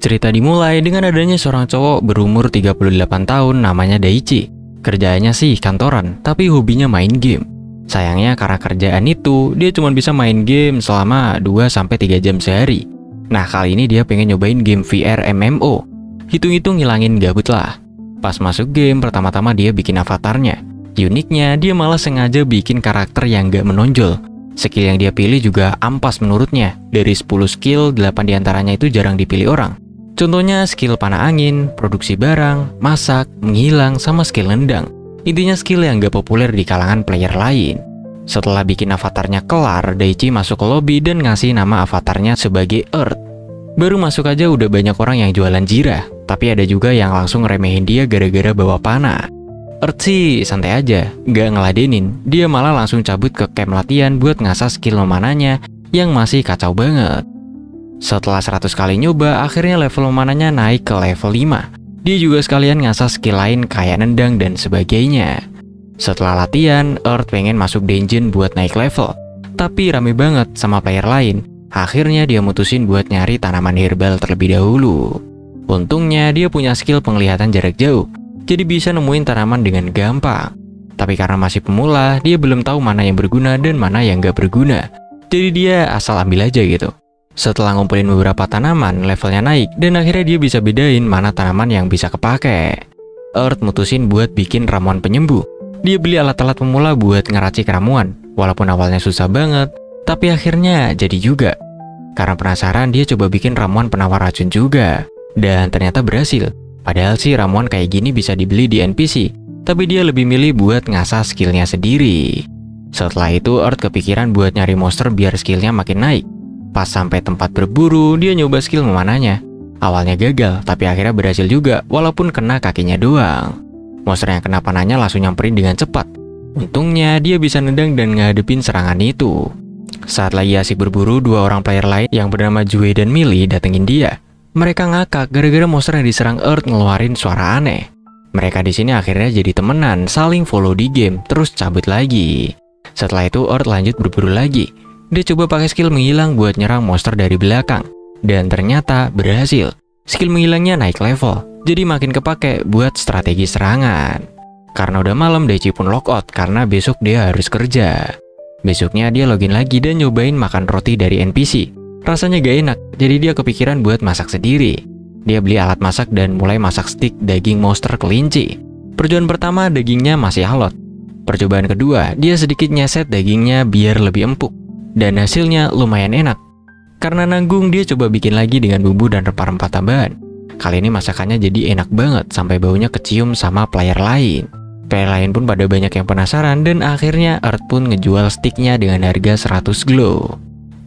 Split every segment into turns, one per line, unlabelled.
Cerita dimulai dengan adanya seorang cowok berumur 38 tahun namanya Daichi. Kerjaannya sih kantoran, tapi hobinya main game. Sayangnya karena kerjaan itu, dia cuma bisa main game selama 2-3 jam sehari. Nah, kali ini dia pengen nyobain game VR MMO. Hitung-hitung ngilangin gabut lah. Pas masuk game, pertama-tama dia bikin avatarnya. Uniknya, dia malah sengaja bikin karakter yang gak menonjol. Skill yang dia pilih juga ampas menurutnya. Dari 10 skill, 8 diantaranya itu jarang dipilih orang. Contohnya skill panah angin, produksi barang, masak, menghilang, sama skill nendang. Intinya skill yang gak populer di kalangan player lain. Setelah bikin avatarnya kelar, Daichi masuk ke lobby dan ngasih nama avatarnya sebagai Earth. Baru masuk aja udah banyak orang yang jualan jirah, tapi ada juga yang langsung remehin dia gara-gara bawa panah. Earth sih santai aja, gak ngeladenin. Dia malah langsung cabut ke camp latihan buat ngasah skill memanahnya yang masih kacau banget. Setelah 100 kali nyoba, akhirnya level memanahnya naik ke level 5. Dia juga sekalian ngasah skill lain kayak nendang dan sebagainya. Setelah latihan, Earth pengen masuk dungeon buat naik level. Tapi rame banget sama player lain. Akhirnya dia mutusin buat nyari tanaman herbal terlebih dahulu. Untungnya dia punya skill penglihatan jarak jauh, jadi bisa nemuin tanaman dengan gampang. Tapi karena masih pemula, dia belum tahu mana yang berguna dan mana yang gak berguna. Jadi dia asal ambil aja gitu. Setelah ngumpulin beberapa tanaman, levelnya naik dan akhirnya dia bisa bedain mana tanaman yang bisa kepake. Earth mutusin buat bikin ramuan penyembuh. Dia beli alat-alat pemula buat ngeracik ramuan. Walaupun awalnya susah banget, tapi akhirnya jadi juga. Karena penasaran, dia coba bikin ramuan penawar racun juga. Dan ternyata berhasil. Padahal sih ramuan kayak gini bisa dibeli di NPC, tapi dia lebih milih buat ngasah skillnya sendiri. Setelah itu, Earth kepikiran buat nyari monster biar skillnya makin naik. Pas sampai tempat berburu, dia nyoba skill memanahnya. Awalnya gagal, tapi akhirnya berhasil juga, walaupun kena kakinya doang. Monster yang kena panahnya langsung nyamperin dengan cepat. Untungnya, dia bisa nendang dan ngadepin serangan itu. Saat lagi asik berburu, dua orang player lain yang bernama Jue dan Millie datengin dia. Mereka ngakak gara-gara monster yang diserang Earth ngeluarin suara aneh. Mereka di sini akhirnya jadi temenan, saling follow di game, terus cabut lagi. Setelah itu, Earth lanjut berburu lagi. Dia coba pakai skill menghilang buat nyerang monster dari belakang. Dan ternyata berhasil. Skill menghilangnya naik level, jadi makin kepake buat strategi serangan. Karena udah malam, Daichi pun lockout karena besok dia harus kerja. Besoknya dia login lagi dan nyobain makan roti dari NPC. Rasanya gak enak, jadi dia kepikiran buat masak sendiri. Dia beli alat masak dan mulai masak stik daging monster kelinci. Percobaan pertama dagingnya masih alot. Percobaan kedua, dia sedikit nyeset dagingnya biar lebih empuk. Dan hasilnya lumayan enak. Karena nanggung, dia coba bikin lagi dengan bumbu dan rempah-rempah tambahan. Kali ini masakannya jadi enak banget sampai baunya kecium sama player lain. Player lain pun pada banyak yang penasaran dan akhirnya Earth pun ngejual stiknya dengan harga 100 glow.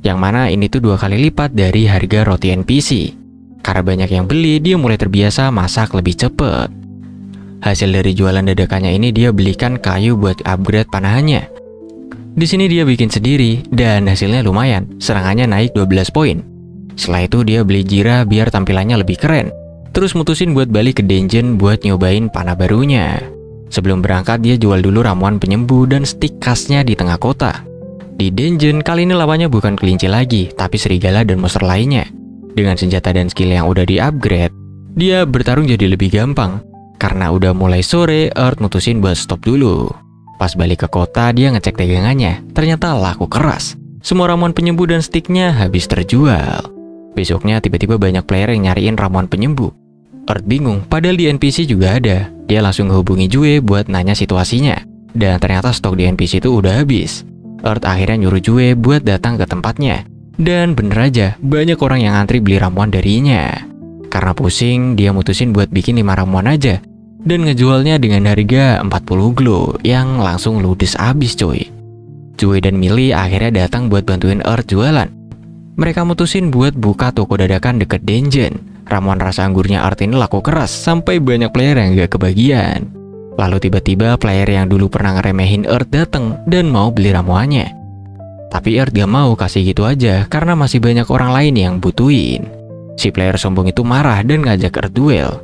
Yang mana ini tuh 2 kali lipat dari harga roti NPC. Karena banyak yang beli, dia mulai terbiasa masak lebih cepet. Hasil dari jualan dadakannya ini dia belikan kayu buat upgrade panahannya. Di sini dia bikin sendiri dan hasilnya lumayan, serangannya naik 12 poin. Setelah itu dia beli jirah biar tampilannya lebih keren. Terus mutusin buat balik ke dungeon buat nyobain panah barunya. Sebelum berangkat dia jual dulu ramuan penyembuh dan stik khasnya di tengah kota. Di dungeon kali ini lawannya bukan kelinci lagi, tapi serigala dan monster lainnya. Dengan senjata dan skill yang udah di-upgrade, dia bertarung jadi lebih gampang. Karena udah mulai sore, Earth mutusin buat stop dulu. Pas balik ke kota, dia ngecek dagangannya. Ternyata laku keras. Semua ramuan penyembuh dan stiknya habis terjual. Besoknya tiba-tiba banyak player yang nyariin ramuan penyembuh. Earth bingung, padahal di NPC juga ada. Dia langsung hubungi Jue buat nanya situasinya. Dan ternyata stok di NPC itu udah habis. Earth akhirnya nyuruh Jue buat datang ke tempatnya. Dan bener aja, banyak orang yang antri beli ramuan darinya. Karena pusing, dia mutusin buat bikin 5 ramuan aja. Dan ngejualnya dengan harga 40 glow yang langsung ludes abis coy. Jue dan Millie akhirnya datang buat bantuin Earth jualan. Mereka mutusin buat buka toko dadakan deket dungeon. Ramuan rasa anggurnya Earth ini laku keras sampai banyak player yang gak kebagian. Lalu tiba-tiba player yang dulu pernah ngeremehin Earth datang dan mau beli ramuannya. Tapi Earth gak mau kasih gitu aja karena masih banyak orang lain yang butuhin. Si player sombong itu marah dan ngajak Earth duel.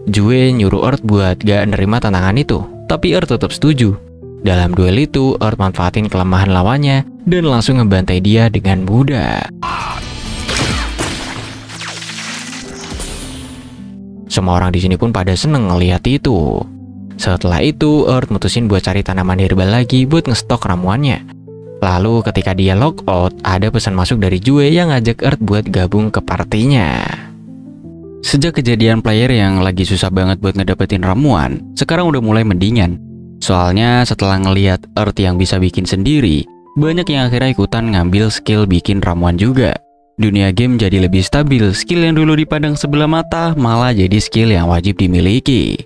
Jue nyuruh Earth buat gak nerima tantangan itu, tapi Earth tetap setuju. Dalam duel itu, Earth manfaatin kelemahan lawannya dan langsung ngebantai dia dengan mudah. Semua orang di sini pun pada seneng ngeliat itu. Setelah itu, Earth mutusin buat cari tanaman herbal lagi buat ngestok ramuannya. Lalu ketika dia log out, ada pesan masuk dari Jue yang ngajak Earth buat gabung ke partinya. Sejak kejadian player yang lagi susah banget buat ngedapetin ramuan, sekarang udah mulai mendingan. Soalnya setelah ngeliat Earth yang bisa bikin sendiri, banyak yang akhirnya ikutan ngambil skill bikin ramuan juga. Dunia game jadi lebih stabil, skill yang dulu dipandang sebelah mata malah jadi skill yang wajib dimiliki.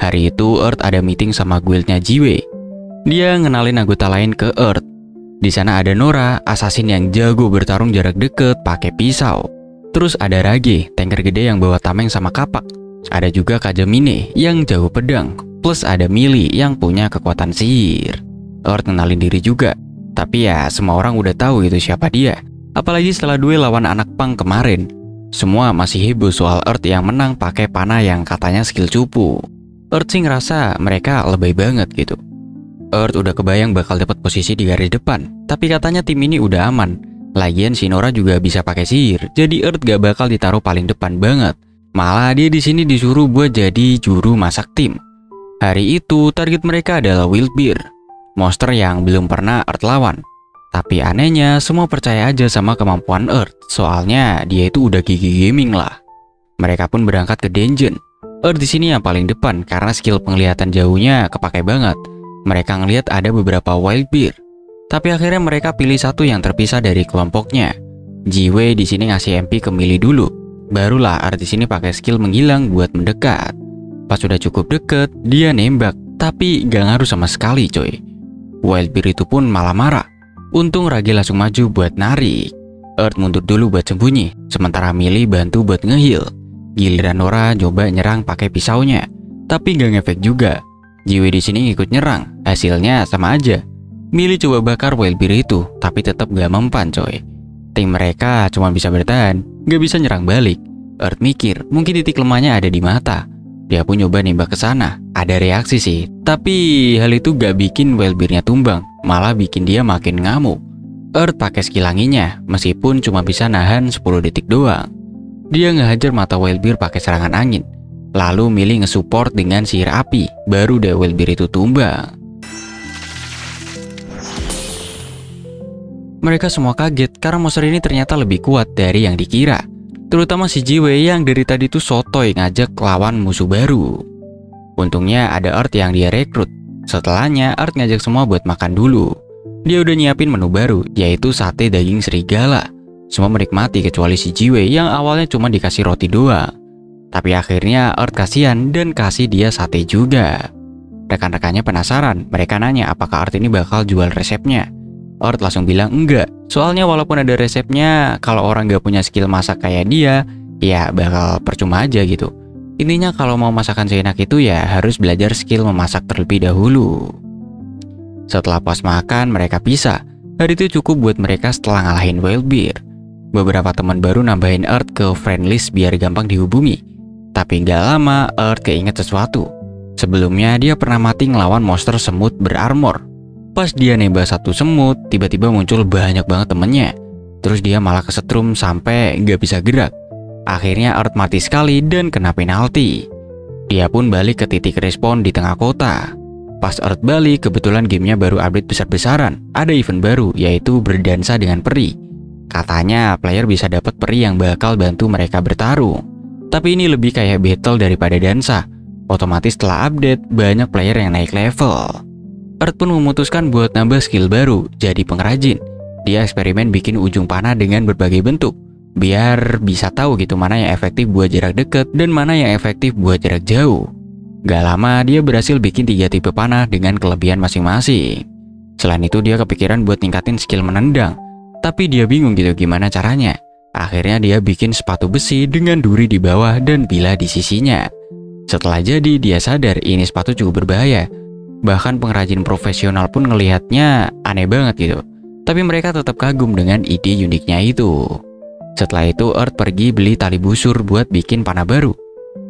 Hari itu Earth ada meeting sama guildnya Jiwe. Dia ngenalin anggota lain ke Earth. Di sana ada Nora, assassin yang jago bertarung jarak deket pakai pisau. Terus ada Rage, tanker gede yang bawa tameng sama kapak. Ada juga Kajamine yang jago pedang. Plus ada Millie yang punya kekuatan sihir. Earth ngenalin diri juga. Tapi ya semua orang udah tahu itu siapa dia. Apalagi setelah duel lawan anak pang kemarin. Semua masih heboh soal Earth yang menang pakai panah yang katanya skill cupu. Earth sih ngerasa mereka lebay banget gitu. Earth udah kebayang bakal dapat posisi di garis depan, tapi katanya tim ini udah aman. Lagian si Nora juga bisa pakai sihir, jadi Earth gak bakal ditaruh paling depan banget. Malah dia di sini disuruh buat jadi juru masak tim. Hari itu target mereka adalah Wildbear, monster yang belum pernah Earth lawan. Tapi anehnya semua percaya aja sama kemampuan Earth, soalnya dia itu udah gigi gaming lah. Mereka pun berangkat ke dungeon. Earth di sini yang paling depan karena skill penglihatan jauhnya kepakai banget. Mereka ngelihat ada beberapa Wildbear, tapi akhirnya mereka pilih satu yang terpisah dari kelompoknya. Jiwe di sini ngasih MP ke Millie dulu. Barulah Earth di sini pakai skill menghilang buat mendekat. Pas sudah cukup deket, dia nembak, tapi gak ngaruh sama sekali coy. Wildbear itu pun malah marah. Untung Rage langsung maju buat narik. Earth mundur dulu buat sembunyi, sementara Millie bantu buat nge-heal. Giliran Nora coba nyerang pakai pisaunya, tapi gak ngefek juga. Jiwe di sini ngikut nyerang, hasilnya sama aja. Millie coba bakar Wildbear itu, tapi tetap gak mempan coy. Tim mereka cuma bisa bertahan, gak bisa nyerang balik. Earth mikir mungkin titik lemahnya ada di mata. Dia pun nyoba nembak ke sana, ada reaksi sih. Tapi hal itu gak bikin Wildbear-nya tumbang, malah bikin dia makin ngamuk. Earth pakai skill anginnya, meskipun cuma bisa nahan 10 detik doang. Dia ngehajar mata Wildbear pakai serangan angin. Lalu Millie nge-support dengan sihir api, baru deh Wildbear itu tumbang. Mereka semua kaget karena monster ini ternyata lebih kuat dari yang dikira. Terutama si Jiwe yang dari tadi tuh sotoy ngajak lawan musuh baru. Untungnya ada Earth yang dia rekrut. Setelahnya Earth ngajak semua buat makan dulu. Dia udah nyiapin menu baru, yaitu sate daging serigala. Semua menikmati kecuali si Jiwe yang awalnya cuma dikasih roti doang. Tapi akhirnya Earth kasihan dan kasih dia sate juga. Rekan-rekannya penasaran, mereka nanya apakah Earth ini bakal jual resepnya. Earth langsung bilang enggak, soalnya walaupun ada resepnya, kalau orang gak punya skill masak kayak dia, ya bakal percuma aja gitu. Intinya kalau mau masakan seenak itu ya harus belajar skill memasak terlebih dahulu. Setelah puas makan, mereka pisah. Hari itu cukup buat mereka setelah ngalahin Wildbear. Beberapa teman baru nambahin Earth ke friend list biar gampang dihubungi. Tapi nggak lama Earth keinget sesuatu. Sebelumnya dia pernah mati ngelawan monster semut berarmor. Pas dia nembak satu semut, tiba-tiba muncul banyak banget temennya. Terus dia malah kesetrum sampai nggak bisa gerak. Akhirnya Earth mati sekali dan kena penalti. Dia pun balik ke titik respawn di tengah kota. Pas Earth balik, kebetulan gamenya baru update besar-besaran. Ada event baru, yaitu berdansa dengan peri. Katanya player bisa dapat peri yang bakal bantu mereka bertarung. Tapi ini lebih kayak battle daripada dansa. Otomatis setelah update, banyak player yang naik level. Earth pun memutuskan buat nambah skill baru, jadi pengrajin. Dia eksperimen bikin ujung panah dengan berbagai bentuk, biar bisa tahu gitu mana yang efektif buat jarak dekat dan mana yang efektif buat jarak jauh. Gak lama dia berhasil bikin 3 tipe panah dengan kelebihan masing-masing. Selain itu dia kepikiran buat ningkatin skill menendang, tapi dia bingung gitu gimana caranya. Akhirnya dia bikin sepatu besi dengan duri di bawah dan bila di sisinya. Setelah jadi dia sadar ini sepatu cukup berbahaya. Bahkan pengrajin profesional pun ngelihatnya aneh banget gitu. Tapi mereka tetap kagum dengan ide uniknya itu. Setelah itu Earth pergi beli tali busur buat bikin panah baru.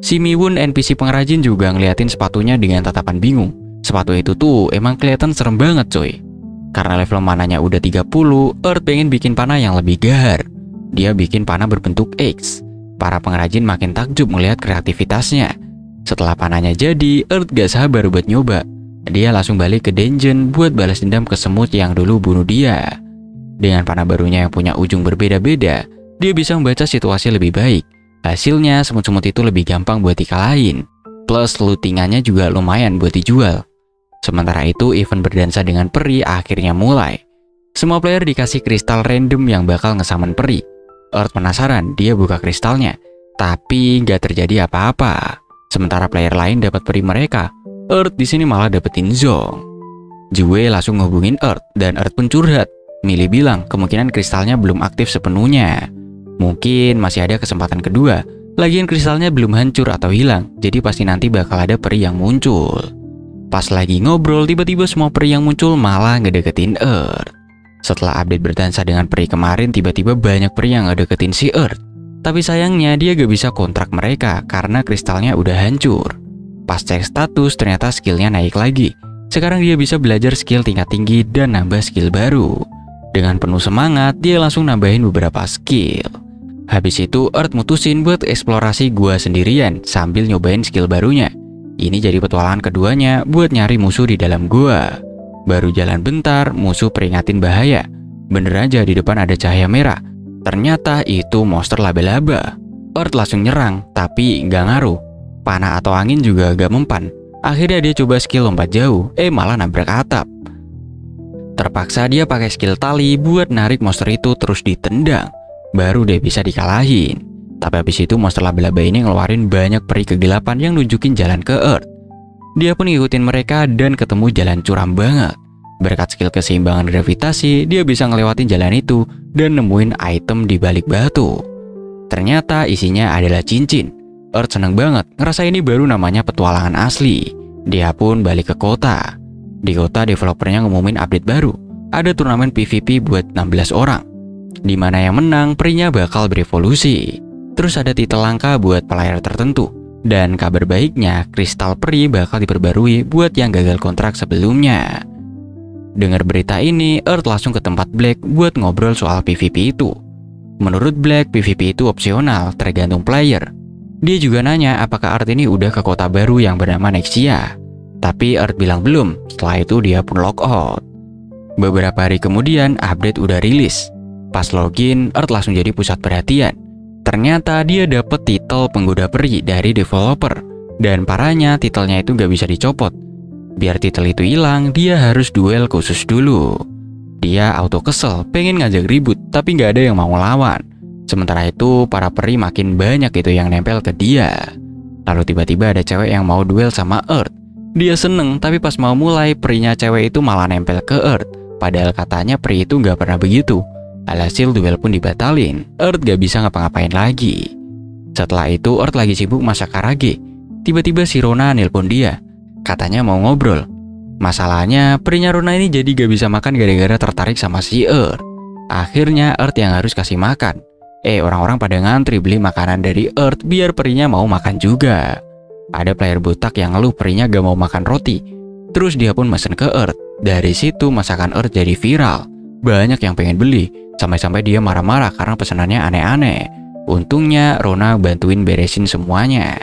Si Miwon NPC pengrajin juga ngeliatin sepatunya dengan tatapan bingung. Sepatu itu tuh emang kelihatan serem banget coy. Karena level mananya udah 30, Earth pengen bikin panah yang lebih gahar. Dia bikin panah berbentuk X. Para pengrajin makin takjub melihat kreativitasnya. Setelah panahnya jadi, Earth gak sabar buat nyoba. Dia langsung balik ke dungeon buat balas dendam ke semut yang dulu bunuh dia. Dengan panah barunya yang punya ujung berbeda-beda, dia bisa membaca situasi lebih baik. Hasilnya, semut-semut itu lebih gampang buat dikalahin. Plus, lootingannya juga lumayan buat dijual. Sementara itu, event berdansa dengan peri akhirnya mulai. Semua player dikasih kristal random yang bakal ngesamen peri. Earth penasaran, dia buka kristalnya. Tapi gak terjadi apa-apa. Sementara player lain dapat peri mereka, Earth di sini malah dapetin Zong. Jue langsung ngehubungin Earth dan Earth pun curhat. Millie bilang kemungkinan kristalnya belum aktif sepenuhnya. Mungkin masih ada kesempatan kedua. Lagian kristalnya belum hancur atau hilang, jadi pasti nanti bakal ada peri yang muncul. Pas lagi ngobrol, tiba-tiba semua peri yang muncul malah ngedeketin Earth. Setelah update berdansa dengan peri kemarin, tiba-tiba banyak peri yang ngedeketin si Earth. Tapi sayangnya dia gak bisa kontrak mereka karena kristalnya udah hancur. Pas cek status ternyata skillnya naik lagi. Sekarang dia bisa belajar skill tingkat tinggi dan nambah skill baru. Dengan penuh semangat dia langsung nambahin beberapa skill. Habis itu Earth mutusin buat eksplorasi gua sendirian sambil nyobain skill barunya. Ini jadi petualangan keduanya buat nyari musuh di dalam gua. Baru jalan bentar musuh peringatin bahaya. Bener aja di depan ada cahaya merah. Ternyata itu monster laba-laba. Earth langsung nyerang, tapi nggak ngaruh. Panah atau angin juga gak mempan. Akhirnya dia coba skill lompat jauh, malah nabrak atap. Terpaksa dia pakai skill tali buat narik monster itu terus ditendang. Baru dia bisa dikalahin. Tapi habis itu monster laba-laba ini ngeluarin banyak peri kegelapan yang nunjukin jalan ke Earth. Dia pun ngikutin mereka dan ketemu jalan curam banget. Berkat skill keseimbangan gravitasi, dia bisa ngelewatin jalan itu dan nemuin item di balik batu. Ternyata isinya adalah cincin. Earth seneng banget, ngerasa ini baru namanya petualangan asli. Dia pun balik ke kota. Di kota developernya ngumumin update baru. Ada turnamen PvP buat 16 orang. Dimana yang menang, perinya bakal berevolusi. Terus ada titel langka buat player tertentu. Dan kabar baiknya, kristal peri bakal diperbarui buat yang gagal kontrak sebelumnya. Dengar berita ini, Earth langsung ke tempat Black buat ngobrol soal PvP itu. Menurut Black, PvP itu opsional, tergantung player. Dia juga nanya apakah Earth ini udah ke kota baru yang bernama Nexia. Tapi Earth bilang belum, setelah itu dia pun log out. Beberapa hari kemudian, update udah rilis. Pas login, Earth langsung jadi pusat perhatian. Ternyata dia dapet titel penggoda peri dari developer. Dan parahnya, titelnya itu gak bisa dicopot. Biar titel itu hilang, dia harus duel khusus dulu. Dia auto kesel, pengen ngajak ribut, tapi nggak ada yang mau lawan. Sementara itu, para peri makin banyak itu yang nempel ke dia. Lalu tiba-tiba ada cewek yang mau duel sama Earth. Dia seneng, tapi pas mau mulai, perinya cewek itu malah nempel ke Earth. Padahal katanya peri itu nggak pernah begitu. Alhasil duel pun dibatalin. Earth gak bisa ngapa-ngapain lagi. Setelah itu, Earth lagi sibuk masak karage. Tiba-tiba si Rona nelpon dia. Katanya mau ngobrol. Masalahnya, perinya Rona ini jadi gak bisa makan gara-gara tertarik sama si Earth. Akhirnya Earth yang harus kasih makan. Orang-orang pada ngantri beli makanan dari Earth biar perinya mau makan juga. Ada player botak yang ngeluh perinya gak mau makan roti. Terus dia pun mesen ke Earth. Dari situ masakan Earth jadi viral. Banyak yang pengen beli. Sampai-sampai dia marah-marah karena pesanannya aneh-aneh. Untungnya Rona bantuin beresin semuanya.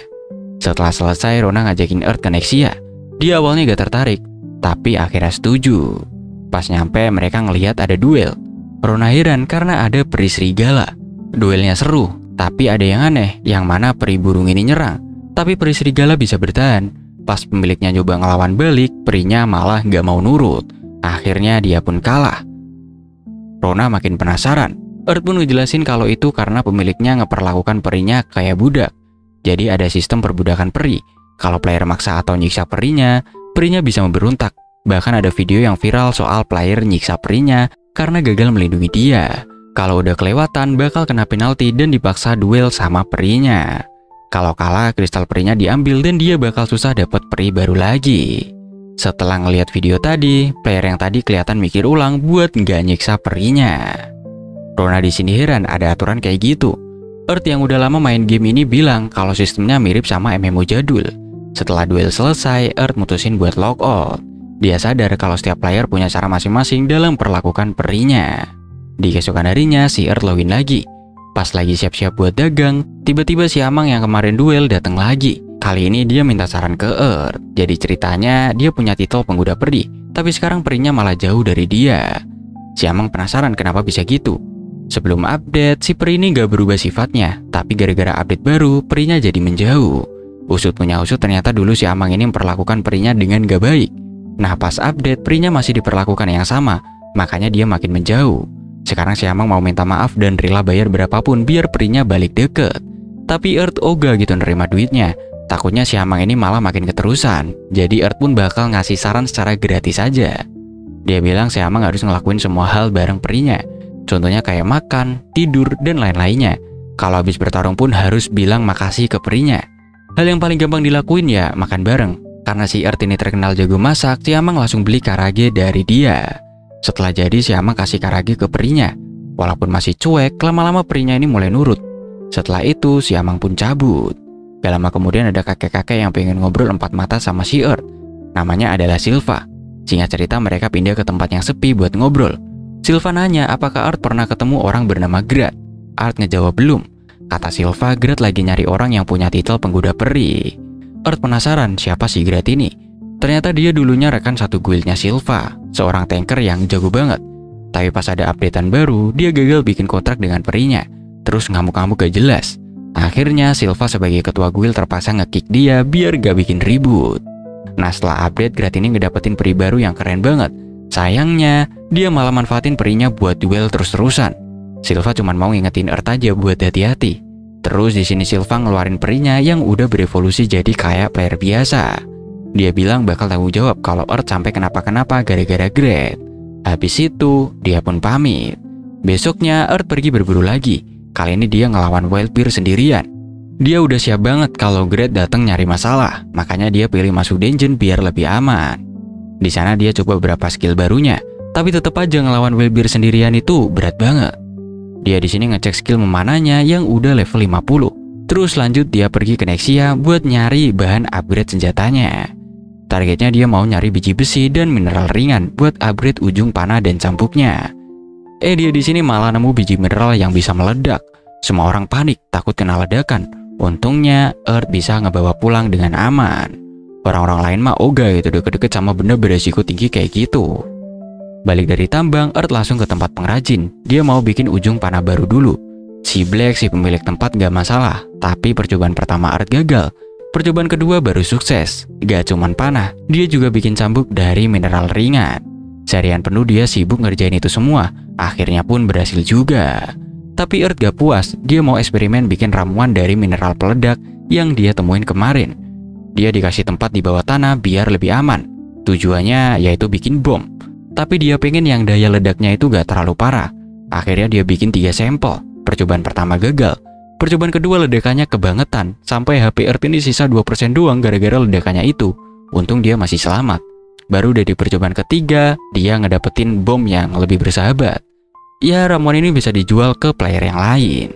Setelah selesai, Rona ngajakin Earth ke Nexia. Dia awalnya gak tertarik, tapi akhirnya setuju. Pas nyampe mereka ngelihat ada duel. Rona heran karena ada peri serigala. Duelnya seru, tapi ada yang aneh, yang mana peri burung ini nyerang. Tapi peri serigala bisa bertahan. Pas pemiliknya coba ngelawan balik, perinya malah gak mau nurut. Akhirnya dia pun kalah. Rona makin penasaran. Earth pun ngejelasin kalau itu karena pemiliknya ngeperlakukan perinya kayak budak. Jadi ada sistem perbudakan peri. Kalau player maksa atau nyiksa perinya bisa memberontak. Bahkan ada video yang viral soal player nyiksa perinya karena gagal melindungi dia. Kalau udah kelewatan bakal kena penalti dan dipaksa duel sama perinya. Kalau kalah, kristal perinya diambil dan dia bakal susah dapat peri baru lagi. Setelah ngelihat video tadi, player yang tadi kelihatan mikir ulang buat nggak nyiksa perinya. Rona di sini heran ada aturan kayak gitu. Earth yang udah lama main game ini bilang kalau sistemnya mirip sama MMO jadul. Setelah duel selesai, Earth mutusin buat logout. Dia sadar kalau setiap player punya cara masing-masing dalam perlakukan perinya. Di keesokan harinya, si Earth login lagi. Pas lagi siap-siap buat dagang, Tiba-tiba si Amang yang kemarin duel datang lagi. Kali ini dia minta saran ke Earth. Jadi ceritanya dia punya titel penggoda peri, tapi sekarang perinya malah jauh dari dia. Si Amang penasaran kenapa bisa gitu. Sebelum update, si peri ini gak berubah sifatnya, tapi gara-gara update baru, perinya jadi menjauh. Usut punya usut, ternyata dulu si Amang ini memperlakukan perinya dengan gak baik. Nah pas update, perinya masih diperlakukan yang sama, makanya dia makin menjauh. Sekarang si Amang mau minta maaf dan rela bayar berapapun biar perinya balik deket. Tapi Earth ogah gitu nerima duitnya. Takutnya si Amang ini malah makin keterusan. Jadi Earth pun bakal ngasih saran secara gratis aja. Dia bilang si Amang harus ngelakuin semua hal bareng perinya. Contohnya kayak makan, tidur, dan lain-lainnya. Kalau habis bertarung pun harus bilang makasih ke perinya. Hal yang paling gampang dilakuin ya makan bareng. Karena si Earth ini terkenal jago masak, si Amang langsung beli karage dari dia. Setelah jadi si Amang kasih karage ke perinya. Walaupun masih cuek, lama-lama perinya ini mulai nurut. Setelah itu si Amang pun cabut. Gak lama kemudian ada kakek-kakek yang pengen ngobrol empat mata sama si Earth. Namanya adalah Silva. Singkat cerita mereka pindah ke tempat yang sepi buat ngobrol. Silva nanya apakah Earth pernah ketemu orang bernama Grat. Earth ngejawab belum. Kata Silva, Grat lagi nyari orang yang punya titel penggoda peri. Earth penasaran siapa si Grat ini. Ternyata dia dulunya rekan satu guildnya Silva, seorang tanker yang jago banget. Tapi pas ada updatean baru, dia gagal bikin kontrak dengan perinya. Terus ngamuk-ngamuk gak jelas. Akhirnya Silva sebagai ketua guild terpaksa nge-kick dia biar gak bikin ribut. Nah setelah update, Grat ini ngedapetin peri baru yang keren banget. Sayangnya, dia malah manfaatin perinya buat duel terus-terusan. Silva cuma mau ngingetin Earth aja buat hati-hati. Terus di sini Silva ngeluarin perinya yang udah berevolusi jadi kayak player biasa. Dia bilang bakal tanggung jawab kalau Earth sampai kenapa-kenapa gara-gara Grat. Habis itu, dia pun pamit. Besoknya Earth pergi berburu lagi. Kali ini dia ngelawan Wildbear sendirian. Dia udah siap banget kalau Grat datang nyari masalah, makanya dia pilih masuk dungeon biar lebih aman. Di sana dia coba beberapa skill barunya, tapi tetap aja ngelawan Wildbear sendirian itu berat banget. Dia di sini ngecek skill memananya yang udah level 50. Terus lanjut dia pergi ke Nexia buat nyari bahan upgrade senjatanya. Targetnya dia mau nyari biji besi dan mineral ringan buat upgrade ujung panah dan cambuknya. Dia di sini malah nemu biji mineral yang bisa meledak. Semua orang panik, takut kena ledakan. Untungnya Earth bisa ngebawa pulang dengan aman. Orang-orang lain mah ogah gitu deket-deket sama benda beresiko tinggi kayak gitu. Balik dari tambang, Earth langsung ke tempat pengrajin. Dia mau bikin ujung panah baru dulu. Si Black, si pemilik tempat gak masalah. Tapi percobaan pertama Earth gagal. Percobaan kedua baru sukses. Gak cuman panah, dia juga bikin cambuk dari mineral ringan. Seharian penuh dia sibuk ngerjain itu semua. Akhirnya pun berhasil juga. Tapi Earth gak puas, dia mau eksperimen bikin ramuan dari mineral peledak yang dia temuin kemarin. Dia dikasih tempat di bawah tanah biar lebih aman. Tujuannya yaitu bikin bom. Tapi dia pengen yang daya ledaknya itu gak terlalu parah. Akhirnya dia bikin 3 sampel. Percobaan pertama gagal. Percobaan kedua ledakannya kebangetan. Sampai HP Earth ini sisa 2% doang gara-gara ledakannya itu. Untung dia masih selamat. Baru dari percobaan ketiga, dia ngedapetin bom yang lebih bersahabat. Ya, ramuan ini bisa dijual ke player yang lain.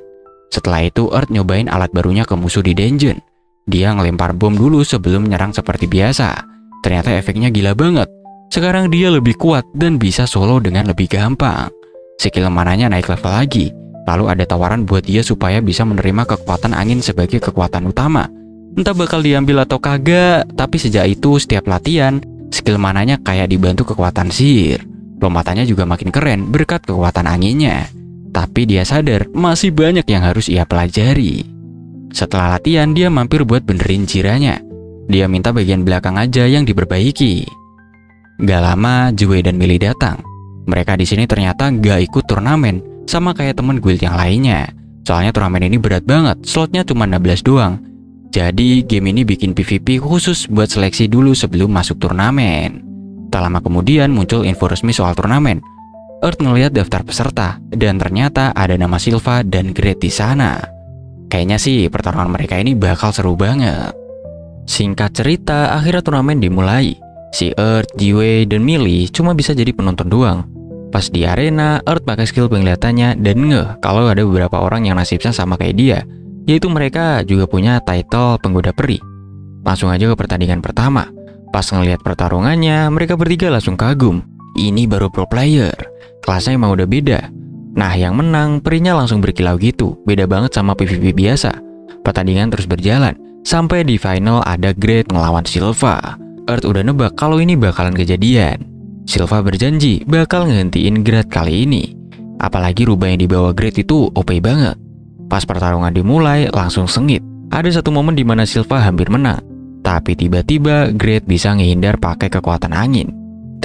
Setelah itu, Earth nyobain alat barunya ke musuh di dungeon. Dia ngelempar bom dulu sebelum nyerang seperti biasa. Ternyata efeknya gila banget. Sekarang dia lebih kuat dan bisa solo dengan lebih gampang. Skill mananya naik level lagi. Lalu ada tawaran buat dia supaya bisa menerima kekuatan angin sebagai kekuatan utama. Entah bakal diambil atau kagak, tapi sejak itu setiap latihan, skill mananya kayak dibantu kekuatan sihir. Lompatannya juga makin keren berkat kekuatan anginnya. Tapi dia sadar masih banyak yang harus ia pelajari. Setelah latihan, dia mampir buat benerin jiranya. Dia minta bagian belakang aja yang diperbaiki. Gak lama, Jue dan Millie datang. Mereka di sini ternyata gak ikut turnamen, sama kayak temen guild yang lainnya. Soalnya turnamen ini berat banget, slotnya cuma 16 doang. Jadi game ini bikin PvP khusus buat seleksi dulu sebelum masuk turnamen. Tak lama kemudian muncul info resmi soal turnamen. Earth ngeliat daftar peserta dan ternyata ada nama Silva dan Grat di sana. Kayaknya sih pertarungan mereka ini bakal seru banget. Singkat cerita, akhirnya turnamen dimulai. Si Earth, Jue, dan Millie cuma bisa jadi penonton doang. Pas di arena, Earth pakai skill penglihatannya dan ngeh kalau ada beberapa orang yang nasibnya sama kayak dia, yaitu mereka juga punya title penggoda peri. Langsung aja ke pertandingan pertama. Pas ngelihat pertarungannya, mereka bertiga langsung kagum. Ini baru pro player, kelasnya emang udah beda. Nah yang menang, perinya langsung berkilau gitu, beda banget sama PvP biasa. Pertandingan terus berjalan, sampai di final ada Great ngelawan Silva. Earth udah nebak kalau ini bakalan kejadian. Silva berjanji bakal ngehentiin Great kali ini. Apalagi rubah yang dibawa Great itu OP banget. Pas pertarungan dimulai, langsung sengit. Ada satu momen di mana Silva hampir menang. Tapi tiba-tiba Great bisa ngehindar pakai kekuatan angin.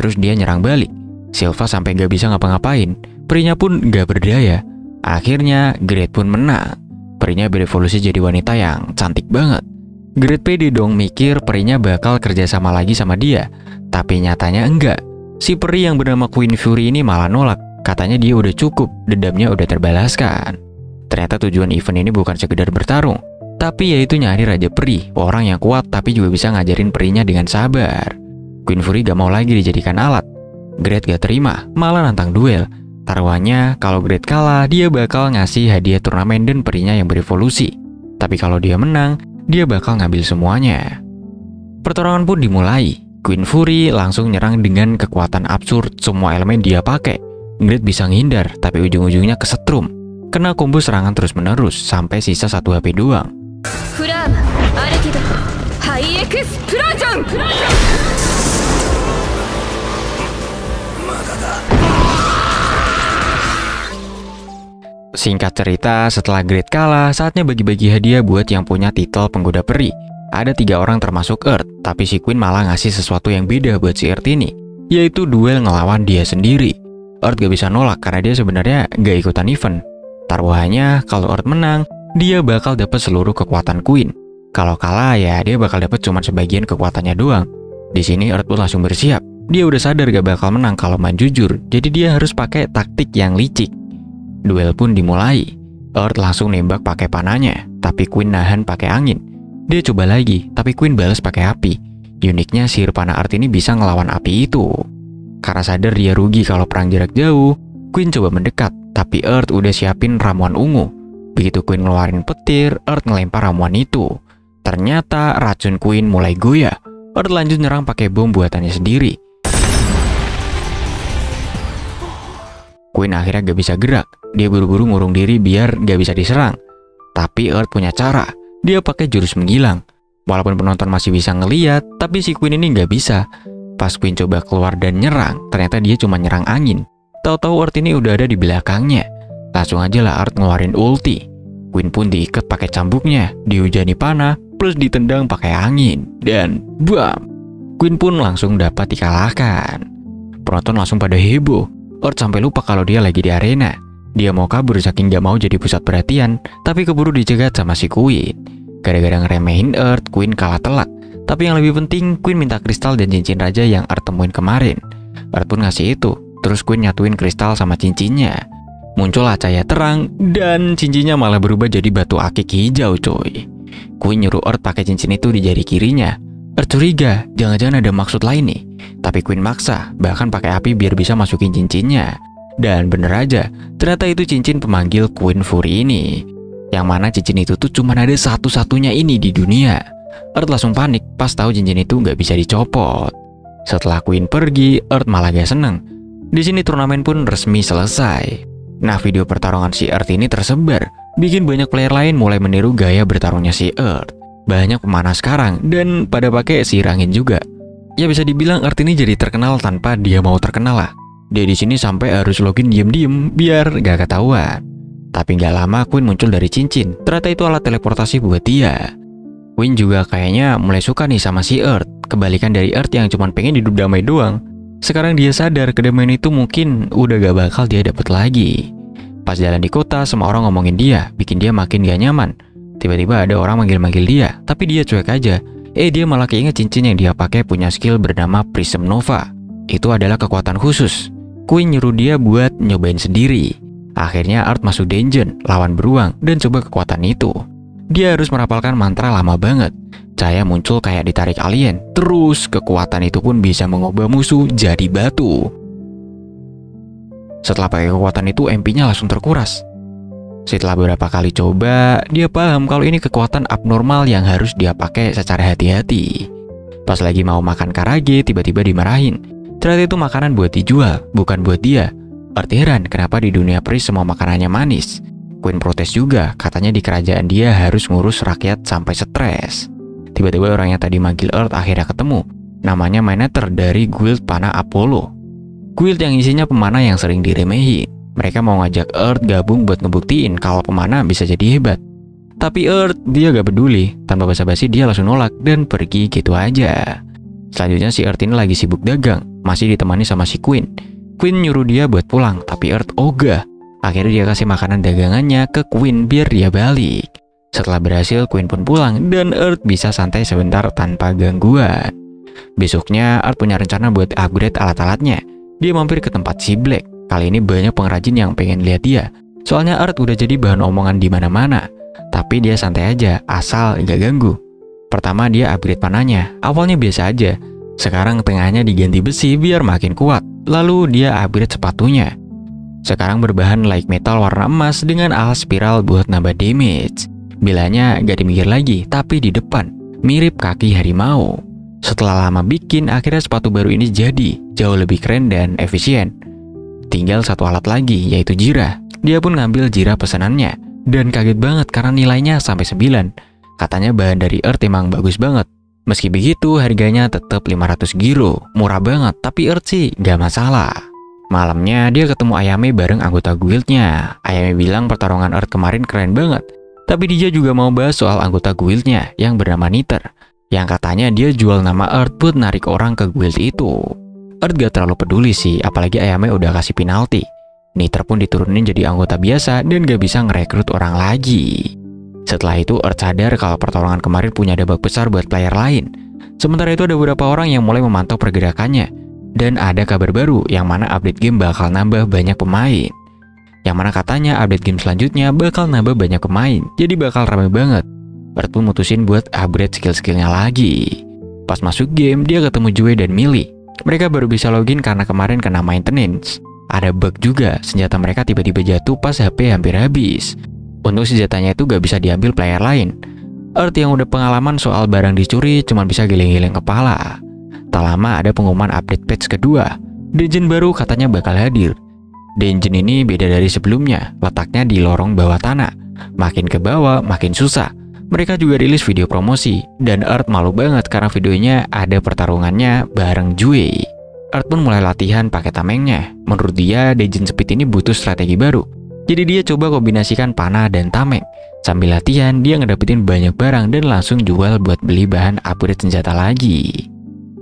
Terus dia nyerang balik. Silva sampai gak bisa ngapa-ngapain. Perinya pun gak berdaya. Akhirnya Great pun menang. Perinya berevolusi jadi wanita yang cantik banget. Great pede dong mikir perinya bakal kerjasama lagi sama dia. Tapi nyatanya enggak. Si peri yang bernama Queen Fury ini malah nolak. Katanya dia udah cukup, dendamnya udah terbalaskan. Ternyata tujuan event ini bukan sekedar bertarung, tapi yaitu nyari Raja Peri, orang yang kuat tapi juga bisa ngajarin perinya dengan sabar. Queen Fury gak mau lagi dijadikan alat. Great gak terima, malah nantang duel. Taruhannya kalau Great kalah, dia bakal ngasih hadiah turnamen dan perinya yang berevolusi. Tapi kalau dia menang, dia bakal ngambil semuanya. Pertarungan pun dimulai. Queen Fury langsung nyerang dengan kekuatan absurd, semua elemen dia pakai. Great bisa ngehindar, tapi ujung-ujungnya kesetrum. Kena combo serangan terus-menerus, sampai sisa 1 HP doang. Singkat cerita, setelah Great kalah, saatnya bagi-bagi hadiah buat yang punya titel penggoda peri. Ada 3 orang termasuk Earth, tapi si Queen malah ngasih sesuatu yang beda buat si Earth ini, yaitu duel ngelawan dia sendiri. Earth gak bisa nolak karena dia sebenarnya gak ikutan event. Taruhannya kalau Earth menang, dia bakal dapat seluruh kekuatan Queen. Kalau kalah ya dia bakal dapat cuma sebagian kekuatannya doang. Di sini Earth pun langsung bersiap. Dia udah sadar gak bakal menang kalau main jujur, jadi dia harus pakai taktik yang licik. Duel pun dimulai. Earth langsung nembak pakai panahnya, tapi Queen nahan pakai angin. Dia coba lagi, tapi Queen balas pakai api. Uniknya sihir panah Earth ini bisa ngelawan api itu. Karena sadar dia rugi kalau perang jarak jauh, Queen coba mendekat, tapi Earth udah siapin ramuan ungu. Begitu Queen ngeluarin petir, Earth ngelempar ramuan itu. Ternyata racun Queen mulai goyah. Earth lanjut nyerang pakai bom buatannya sendiri. Queen akhirnya gak bisa gerak. Dia buru-buru ngurung diri biar gak bisa diserang. Tapi Earth punya cara. Dia pakai jurus menghilang. Walaupun penonton masih bisa ngeliat, tapi si Queen ini gak bisa. Pas Queen coba keluar dan nyerang, ternyata dia cuma nyerang angin. Tahu-tahu Earth ini udah ada di belakangnya. Langsung aja lah Earth ngeluarin ulti. Queen pun diikat pakai cambuknya, dihujani panah, plus ditendang pakai angin. Dan bam! Queen pun langsung dapat dikalahkan. Penonton langsung pada heboh. Earth sampai lupa kalau dia lagi di arena. Dia mau kabur saking gak mau jadi pusat perhatian, tapi keburu dicegat sama si Queen. Gara-gara ngeremehin Earth, Queen kalah telak. Tapi yang lebih penting, Queen minta kristal dan cincin raja yang Earth temuin kemarin. Earth pun ngasih itu, terus Queen nyatuin kristal sama cincinnya. Muncullah cahaya terang, dan cincinnya malah berubah jadi batu akik hijau coy. Queen nyuruh Earth pakai cincin itu di jari kirinya. Earth curiga, jangan-jangan ada maksud lain nih. Tapi Queen maksa, bahkan pakai api biar bisa masukin cincinnya. Dan bener aja, ternyata itu cincin pemanggil Queen Fury ini. Yang mana cincin itu tuh cuma ada satu-satunya ini di dunia. Earth langsung panik pas tahu cincin itu nggak bisa dicopot. Setelah Queen pergi, Earth malah gak seneng. Di sini turnamen pun resmi selesai. Nah, video pertarungan si Earth ini tersebar, bikin banyak player lain mulai meniru gaya bertarungnya si Earth. Banyak pemanah sekarang dan pada pakai sihir angin juga. Ya bisa dibilang Earth ini jadi terkenal tanpa dia mau terkenal lah. Dia di sini sampai harus login diem-diem biar gak ketahuan. Tapi gak lama Queen muncul dari cincin. Ternyata itu alat teleportasi buat dia. Queen juga kayaknya mulai suka nih sama si Earth. Kebalikan dari Earth yang cuma pengen hidup damai doang. Sekarang dia sadar kedamaian itu mungkin udah gak bakal dia dapet lagi. Pas jalan di kota, semua orang ngomongin dia, bikin dia makin gak nyaman. Tiba-tiba ada orang manggil-manggil dia, tapi dia cuek aja. Dia malah keinget cincin yang dia pakai punya skill bernama Prism Nova. Itu adalah kekuatan khusus. Queen nyuruh dia buat nyobain sendiri. Akhirnya Earth masuk dungeon, lawan beruang, dan coba kekuatan itu. Dia harus merapalkan mantra lama banget. Cahaya muncul kayak ditarik alien. Terus kekuatan itu pun bisa mengubah musuh jadi batu. Setelah pakai kekuatan itu, MP-nya langsung terkuras. Setelah beberapa kali coba, dia paham kalau ini kekuatan abnormal yang harus dia pakai secara hati-hati. Pas lagi mau makan karage, tiba-tiba dimarahin. Ternyata itu makanan buat dijual, bukan buat dia. Earth heran kenapa di dunia peri semua makanannya manis. Queen protes juga, katanya di kerajaan dia harus ngurus rakyat sampai stres. Tiba-tiba orang yang tadi manggil Earth akhirnya ketemu. Namanya Maneter dari guild panah Apollo. Guild yang isinya pemanah yang sering diremehin. Mereka mau ngajak Earth gabung buat ngebuktiin kalau pemanah bisa jadi hebat. Tapi Earth dia gak peduli, tanpa basa-basi dia langsung nolak dan pergi gitu aja. Selanjutnya si Earth ini lagi sibuk dagang, masih ditemani sama si Queen. Queen nyuruh dia buat pulang, tapi Earth ogah. Akhirnya dia kasih makanan dagangannya ke Queen biar dia balik. Setelah berhasil, Queen pun pulang dan Earth bisa santai sebentar tanpa gangguan. Besoknya Earth punya rencana buat upgrade alat-alatnya. Dia mampir ke tempat si Black. Kali ini banyak pengrajin yang pengen lihat dia. Soalnya Earth udah jadi bahan omongan di mana-mana. Tapi dia santai aja, asal gak ganggu. Pertama dia upgrade panahnya, awalnya biasa aja. Sekarang tengahnya diganti besi biar makin kuat. Lalu dia upgrade sepatunya. Sekarang berbahan light metal warna emas dengan alas spiral buat nambah damage. Bilanya gak dimikir lagi, tapi di depan, mirip kaki harimau. Setelah lama bikin, akhirnya sepatu baru ini jadi, jauh lebih keren dan efisien. Tinggal satu alat lagi, yaitu jirah. Dia pun ngambil jirah pesanannya. Dan kaget banget karena nilainya sampai 9. Katanya bahan dari Earth emang bagus banget. Meski begitu harganya tetap 500 giro. Murah banget, tapi Earth sih gak masalah. Malamnya dia ketemu Ayame bareng anggota guildnya. Ayame bilang pertarungan Earth kemarin keren banget. Tapi dia juga mau bahas soal anggota guildnya yang bernama Niter. Yang katanya dia jual nama Earth buat narik orang ke guild itu. Earth gak terlalu peduli sih, apalagi Ayame udah kasih penalti. Niter pun diturunin jadi anggota biasa dan gak bisa ngerekrut orang lagi. Setelah itu Earth sadar kalau pertarungan kemarin punya dampak besar buat player lain. Sementara itu ada beberapa orang yang mulai memantau pergerakannya. Dan ada kabar baru yang mana update game bakal nambah banyak pemain. Yang mana katanya update game selanjutnya bakal nambah banyak pemain, jadi bakal ramai banget. Earth pun mutusin buat upgrade skill-skillnya lagi. Pas masuk game dia ketemu Joey dan Millie. Mereka baru bisa login karena kemarin kena maintenance. Ada bug juga, senjata mereka tiba-tiba jatuh pas HP hampir habis. Untung senjatanya itu gak bisa diambil player lain. Earth yang udah pengalaman soal barang dicuri cuma bisa geleng-geleng kepala. Tak lama ada pengumuman update patch kedua. Dungeon baru katanya bakal hadir. Dungeon ini beda dari sebelumnya, letaknya di lorong bawah tanah. Makin ke bawah makin susah. Mereka juga rilis video promosi, dan Earth malu banget karena videonya ada pertarungannya bareng Joey. Earth pun mulai latihan pakai tamengnya. Menurut dia, Dungeon Speed ini butuh strategi baru. Jadi dia coba kombinasikan panah dan tameng. Sambil latihan, dia ngedapetin banyak barang dan langsung jual buat beli bahan upgrade senjata lagi.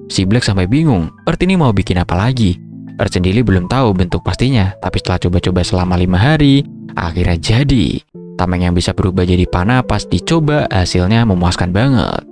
Si Black sampai bingung, Earth ini mau bikin apa lagi? Earth sendiri belum tahu bentuk pastinya, tapi setelah coba-coba selama 5 hari, akhirnya jadi. Tameng yang bisa berubah jadi panah pas dicoba hasilnya memuaskan banget.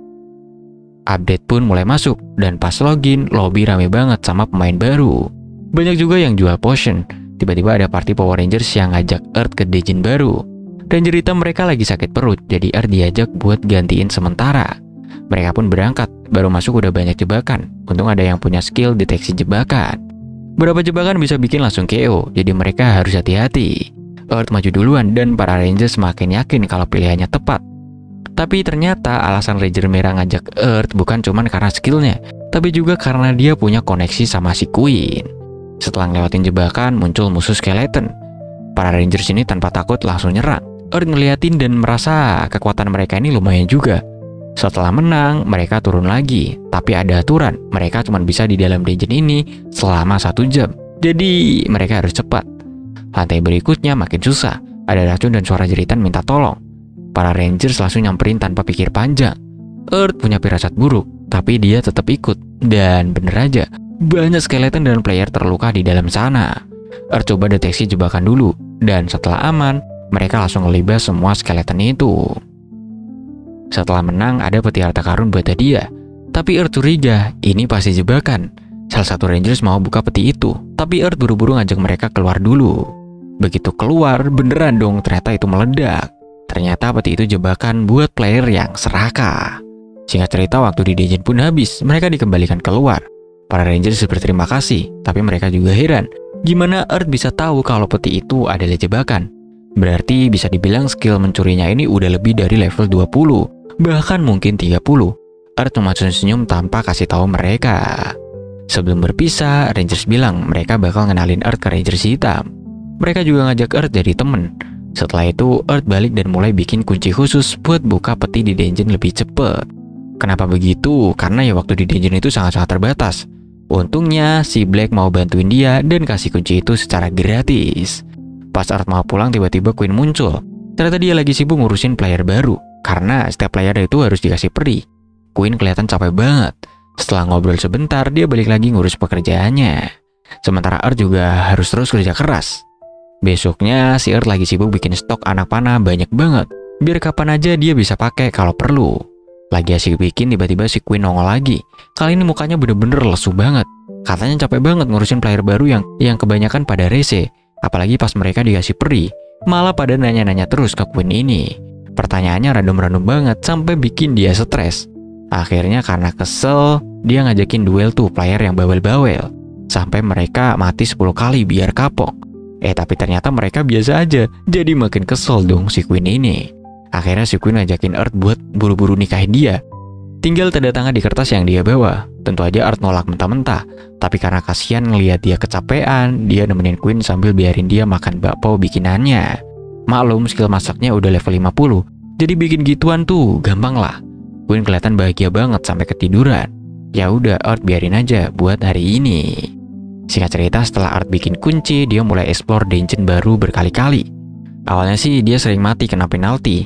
Update pun mulai masuk, dan pas login, lobby rame banget sama pemain baru. Banyak juga yang jual potion. Tiba-tiba ada party Power Rangers yang ngajak Earth ke dungeon baru. Ranger hitam mereka lagi sakit perut, jadi Earth diajak buat gantiin sementara. Mereka pun berangkat, baru masuk udah banyak jebakan. Untung ada yang punya skill deteksi jebakan. Beberapa jebakan bisa bikin langsung KO, jadi mereka harus hati-hati. Earth maju duluan dan para Rangers semakin yakin kalau pilihannya tepat. Tapi ternyata alasan Ranger merah ngajak Earth bukan cuma karena skillnya, tapi juga karena dia punya koneksi sama si Queen. Setelah ngelewatin jebakan, muncul musuh skeleton. Para Rangers ini tanpa takut langsung nyerang. Earth ngeliatin dan merasa kekuatan mereka ini lumayan juga. Setelah menang, mereka turun lagi. Tapi ada aturan, mereka cuma bisa di dalam dungeon ini selama 1 jam. Jadi mereka harus cepat. Lantai berikutnya makin susah. Ada racun dan suara jeritan minta tolong. Para Rangers langsung nyamperin tanpa pikir panjang. Earth punya firasat buruk, tapi dia tetap ikut. Dan bener aja, banyak skeleton dan player terluka di dalam sana. Earth coba deteksi jebakan dulu, dan setelah aman, mereka langsung ngelibas semua skeleton itu. Setelah menang, ada peti harta karun buat hadiah. Tapi Earth curiga, ini pasti jebakan. Salah satu Rangers mau buka peti itu, tapi Earth buru-buru ngajak mereka keluar dulu. Begitu keluar, beneran dong ternyata itu meledak. Ternyata peti itu jebakan buat player yang serakah. Singkat cerita, waktu di dungeon pun habis, mereka dikembalikan keluar. Para Rangers berterima kasih, tapi mereka juga heran. Gimana Earth bisa tahu kalau peti itu adalah jebakan? Berarti bisa dibilang skill mencurinya ini udah lebih dari level 20, bahkan mungkin 30. Earth cuma senyum tanpa kasih tahu mereka. Sebelum berpisah, Rangers bilang mereka bakal ngenalin Earth ke Rangers hitam. Mereka juga ngajak Earth jadi temen. Setelah itu, Earth balik dan mulai bikin kunci khusus buat buka peti di dungeon lebih cepet. Kenapa begitu? Karena ya waktu di dungeon itu sangat-sangat terbatas. Untungnya, si Black mau bantuin dia dan kasih kunci itu secara gratis. Pas Earth mau pulang, tiba-tiba Queen muncul. Ternyata dia lagi sibuk ngurusin player baru, karena setiap player itu harus dikasih peri. Queen kelihatan capek banget. Setelah ngobrol sebentar, dia balik lagi ngurus pekerjaannya. Sementara Earth juga harus terus kerja keras. Besoknya, si Earth lagi sibuk bikin stok anak panah banyak banget, biar kapan aja dia bisa pakai kalau perlu. Lagi asik bikin, tiba-tiba si Queen nongol lagi. Kali ini mukanya bener-bener lesu banget. Katanya capek banget ngurusin player baru yang kebanyakan pada rese. Apalagi pas mereka dikasih peri, malah pada nanya-nanya terus ke Queen ini. Pertanyaannya random-random banget sampai bikin dia stres. Akhirnya karena kesel, dia ngajakin duel tuh player yang bawel-bawel. Sampai mereka mati 10 kali biar kapok. Tapi ternyata mereka biasa aja, jadi makin kesel dong si Queen ini. Akhirnya si Queen ngajakin Earth buat buru-buru nikahin dia. Tinggal tanda tangan di kertas yang dia bawa. Tentu aja Earth nolak mentah-mentah. Tapi karena kasihan ngeliat dia kecapean, dia nemenin Queen sambil biarin dia makan bakpao bikinannya. Maklum skill masaknya udah level 50, jadi bikin gituan tuh gampang lah. Queen kelihatan bahagia banget sampai ketiduran. Ya udah, Earth biarin aja buat hari ini. Singkat cerita, setelah Earth bikin kunci, dia mulai explore dungeon baru berkali-kali. Awalnya sih dia sering mati kena penalti.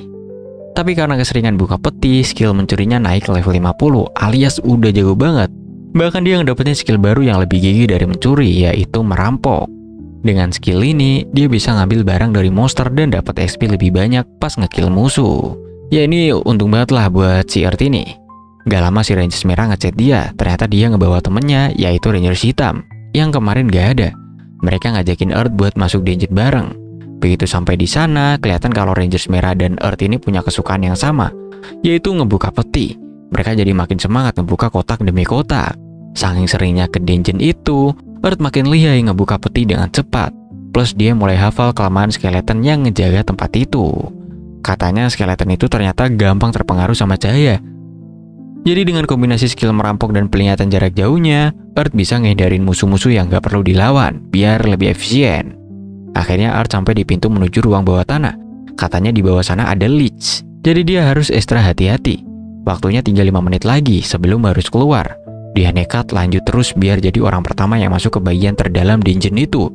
Tapi karena keseringan buka peti, skill mencurinya naik ke level 50 alias udah jago banget. Bahkan dia ngedapetin skill baru yang lebih gigih dari mencuri, yaitu merampok. Dengan skill ini, dia bisa ngambil barang dari monster dan dapat XP lebih banyak pas ngekill musuh. Ya ini untung banget lah buat si Earth ini. Gak lama si Rangers merah ngechat dia, ternyata dia ngebawa temennya yaitu Rangers hitam yang kemarin gak ada. Mereka ngajakin Earth buat masuk dungeon bareng. Begitu sampai di sana, kelihatan kalau Rangers merah dan Earth ini punya kesukaan yang sama, yaitu ngebuka peti. Mereka jadi makin semangat ngebuka kotak demi kotak. Saking seringnya ke dungeon itu, Earth makin lihai ngebuka peti dengan cepat. Plus dia mulai hafal kelemahan skeleton yang ngejaga tempat itu. Katanya skeleton itu ternyata gampang terpengaruh sama cahaya. Jadi dengan kombinasi skill merampok dan penglihatan jarak jauhnya, Earth bisa ngehindarin musuh-musuh yang gak perlu dilawan, biar lebih efisien. Akhirnya Earth sampai di pintu menuju ruang bawah tanah. Katanya di bawah sana ada leech, jadi dia harus ekstra hati-hati. Waktunya tinggal 5 menit lagi sebelum harus keluar. Dia nekat lanjut terus biar jadi orang pertama yang masuk ke bagian terdalam dungeon itu.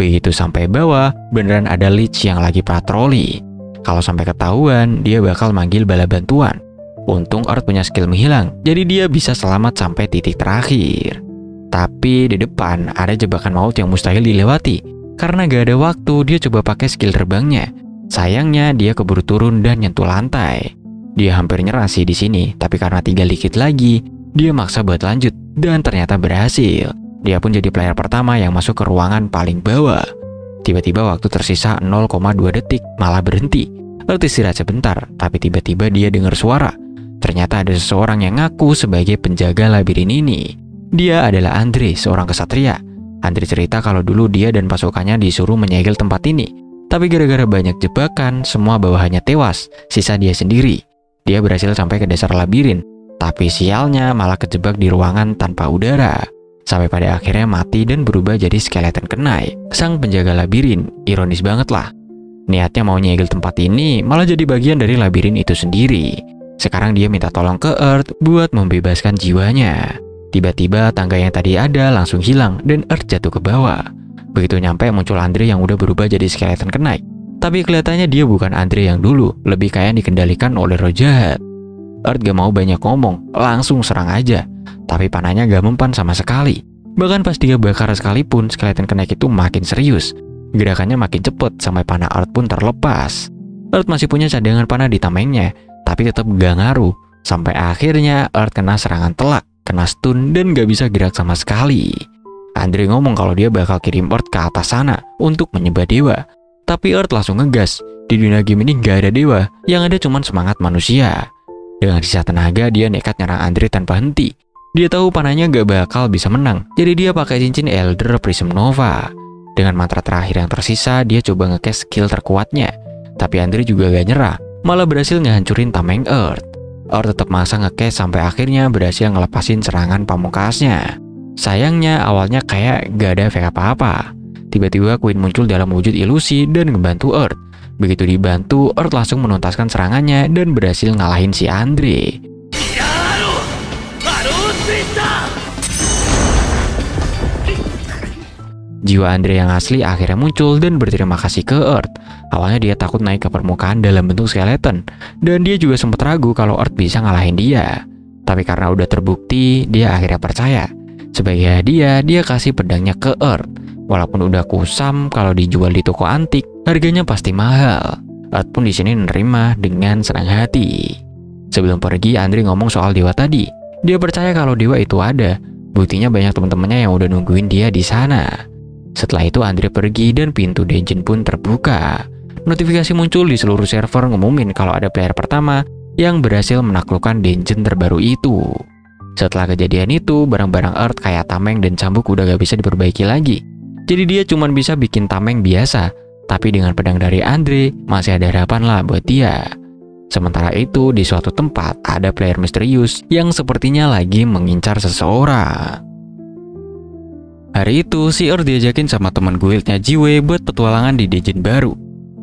Begitu sampai bawah, beneran ada leech yang lagi patroli. Kalau sampai ketahuan, dia bakal manggil bala bantuan. Untung Earth punya skill menghilang, jadi dia bisa selamat sampai titik terakhir. Tapi di depan ada jebakan maut yang mustahil dilewati. Karena gak ada waktu, dia coba pakai skill terbangnya. Sayangnya dia keburu turun dan nyentuh lantai. Dia hampir nyerah sih di sini, tapi karena tinggal dikit lagi, dia maksa buat lanjut dan ternyata berhasil. Dia pun jadi player pertama yang masuk ke ruangan paling bawah. Tiba-tiba waktu tersisa 0,2 detik malah berhenti. Earth istirahat sebentar, tapi tiba-tiba dia dengar suara. Ternyata ada seseorang yang ngaku sebagai penjaga labirin ini. Dia adalah Andre, seorang kesatria. Andre cerita kalau dulu dia dan pasukannya disuruh menyegel tempat ini. Tapi gara-gara banyak jebakan, semua bawahannya tewas, sisa dia sendiri. Dia berhasil sampai ke dasar labirin, tapi sialnya malah kejebak di ruangan tanpa udara. Sampai pada akhirnya mati dan berubah jadi skeleton kenai. Sang penjaga labirin, ironis banget lah. Niatnya mau nyegel tempat ini, malah jadi bagian dari labirin itu sendiri. Sekarang dia minta tolong ke Earth buat membebaskan jiwanya. Tiba-tiba tangga yang tadi ada langsung hilang dan Earth jatuh ke bawah. Begitu nyampe muncul Andre yang udah berubah jadi skeleton kenai. Tapi kelihatannya dia bukan Andre yang dulu, lebih kayak dikendalikan oleh roh jahat. Earth gak mau banyak ngomong, langsung serang aja. Tapi panahnya gak mempan sama sekali. Bahkan pas dia bakar sekalipun, skeleton kenai itu makin serius. Gerakannya makin cepet sampai panah Earth pun terlepas. Earth masih punya cadangan panah di tamengnya, tapi tetap gak ngaruh. Sampai akhirnya Earth kena serangan telak, kena stun dan gak bisa gerak sama sekali. Andre ngomong kalau dia bakal kirim Earth ke atas sana untuk menyembah dewa. Tapi Earth langsung ngegas, di dunia game ini gak ada dewa, yang ada cuma semangat manusia. Dengan sisa tenaga dia nekat nyerang Andre tanpa henti. Dia tahu panahnya gak bakal bisa menang, jadi dia pakai cincin Elder Prism Nova. Dengan mantra terakhir yang tersisa, dia coba nge-cast skill terkuatnya. Tapi Andre juga gak nyerah, malah berhasil ngehancurin tameng Earth. Earth tetap maksa nge-cast sampai akhirnya berhasil ngelepasin serangan pamungkasnya. Sayangnya awalnya kayak gak ada efek apa-apa. Tiba-tiba Queen muncul dalam wujud ilusi dan ngebantu Earth. Begitu dibantu, Earth langsung menuntaskan serangannya dan berhasil ngalahin si Andre. Jiwa Andre yang asli akhirnya muncul dan berterima kasih ke Earth. Awalnya dia takut naik ke permukaan dalam bentuk skeleton, dan dia juga sempat ragu kalau Earth bisa ngalahin dia. Tapi karena udah terbukti, dia akhirnya percaya. Sebagai hadiah, dia kasih pedangnya ke Earth. Walaupun udah kusam kalau dijual di toko antik, harganya pasti mahal. Earth pun di sini menerima dengan senang hati. Sebelum pergi, Andre ngomong soal dewa tadi. Dia percaya kalau dewa itu ada. Buktinya banyak teman-temannya yang udah nungguin dia di sana. Setelah itu Andre pergi dan pintu dungeon pun terbuka. Notifikasi muncul di seluruh server ngumumin kalau ada player pertama yang berhasil menaklukkan dungeon terbaru itu. Setelah kejadian itu, barang-barang Earth kayak tameng dan cambuk udah gak bisa diperbaiki lagi. Jadi dia cuma bisa bikin tameng biasa, tapi dengan pedang dari Andre masih ada harapan lah buat dia. Sementara itu, di suatu tempat ada player misterius yang sepertinya lagi mengincar seseorang. Hari itu, si Earth diajakin sama teman guildnya Jiwe buat petualangan di dungeon baru.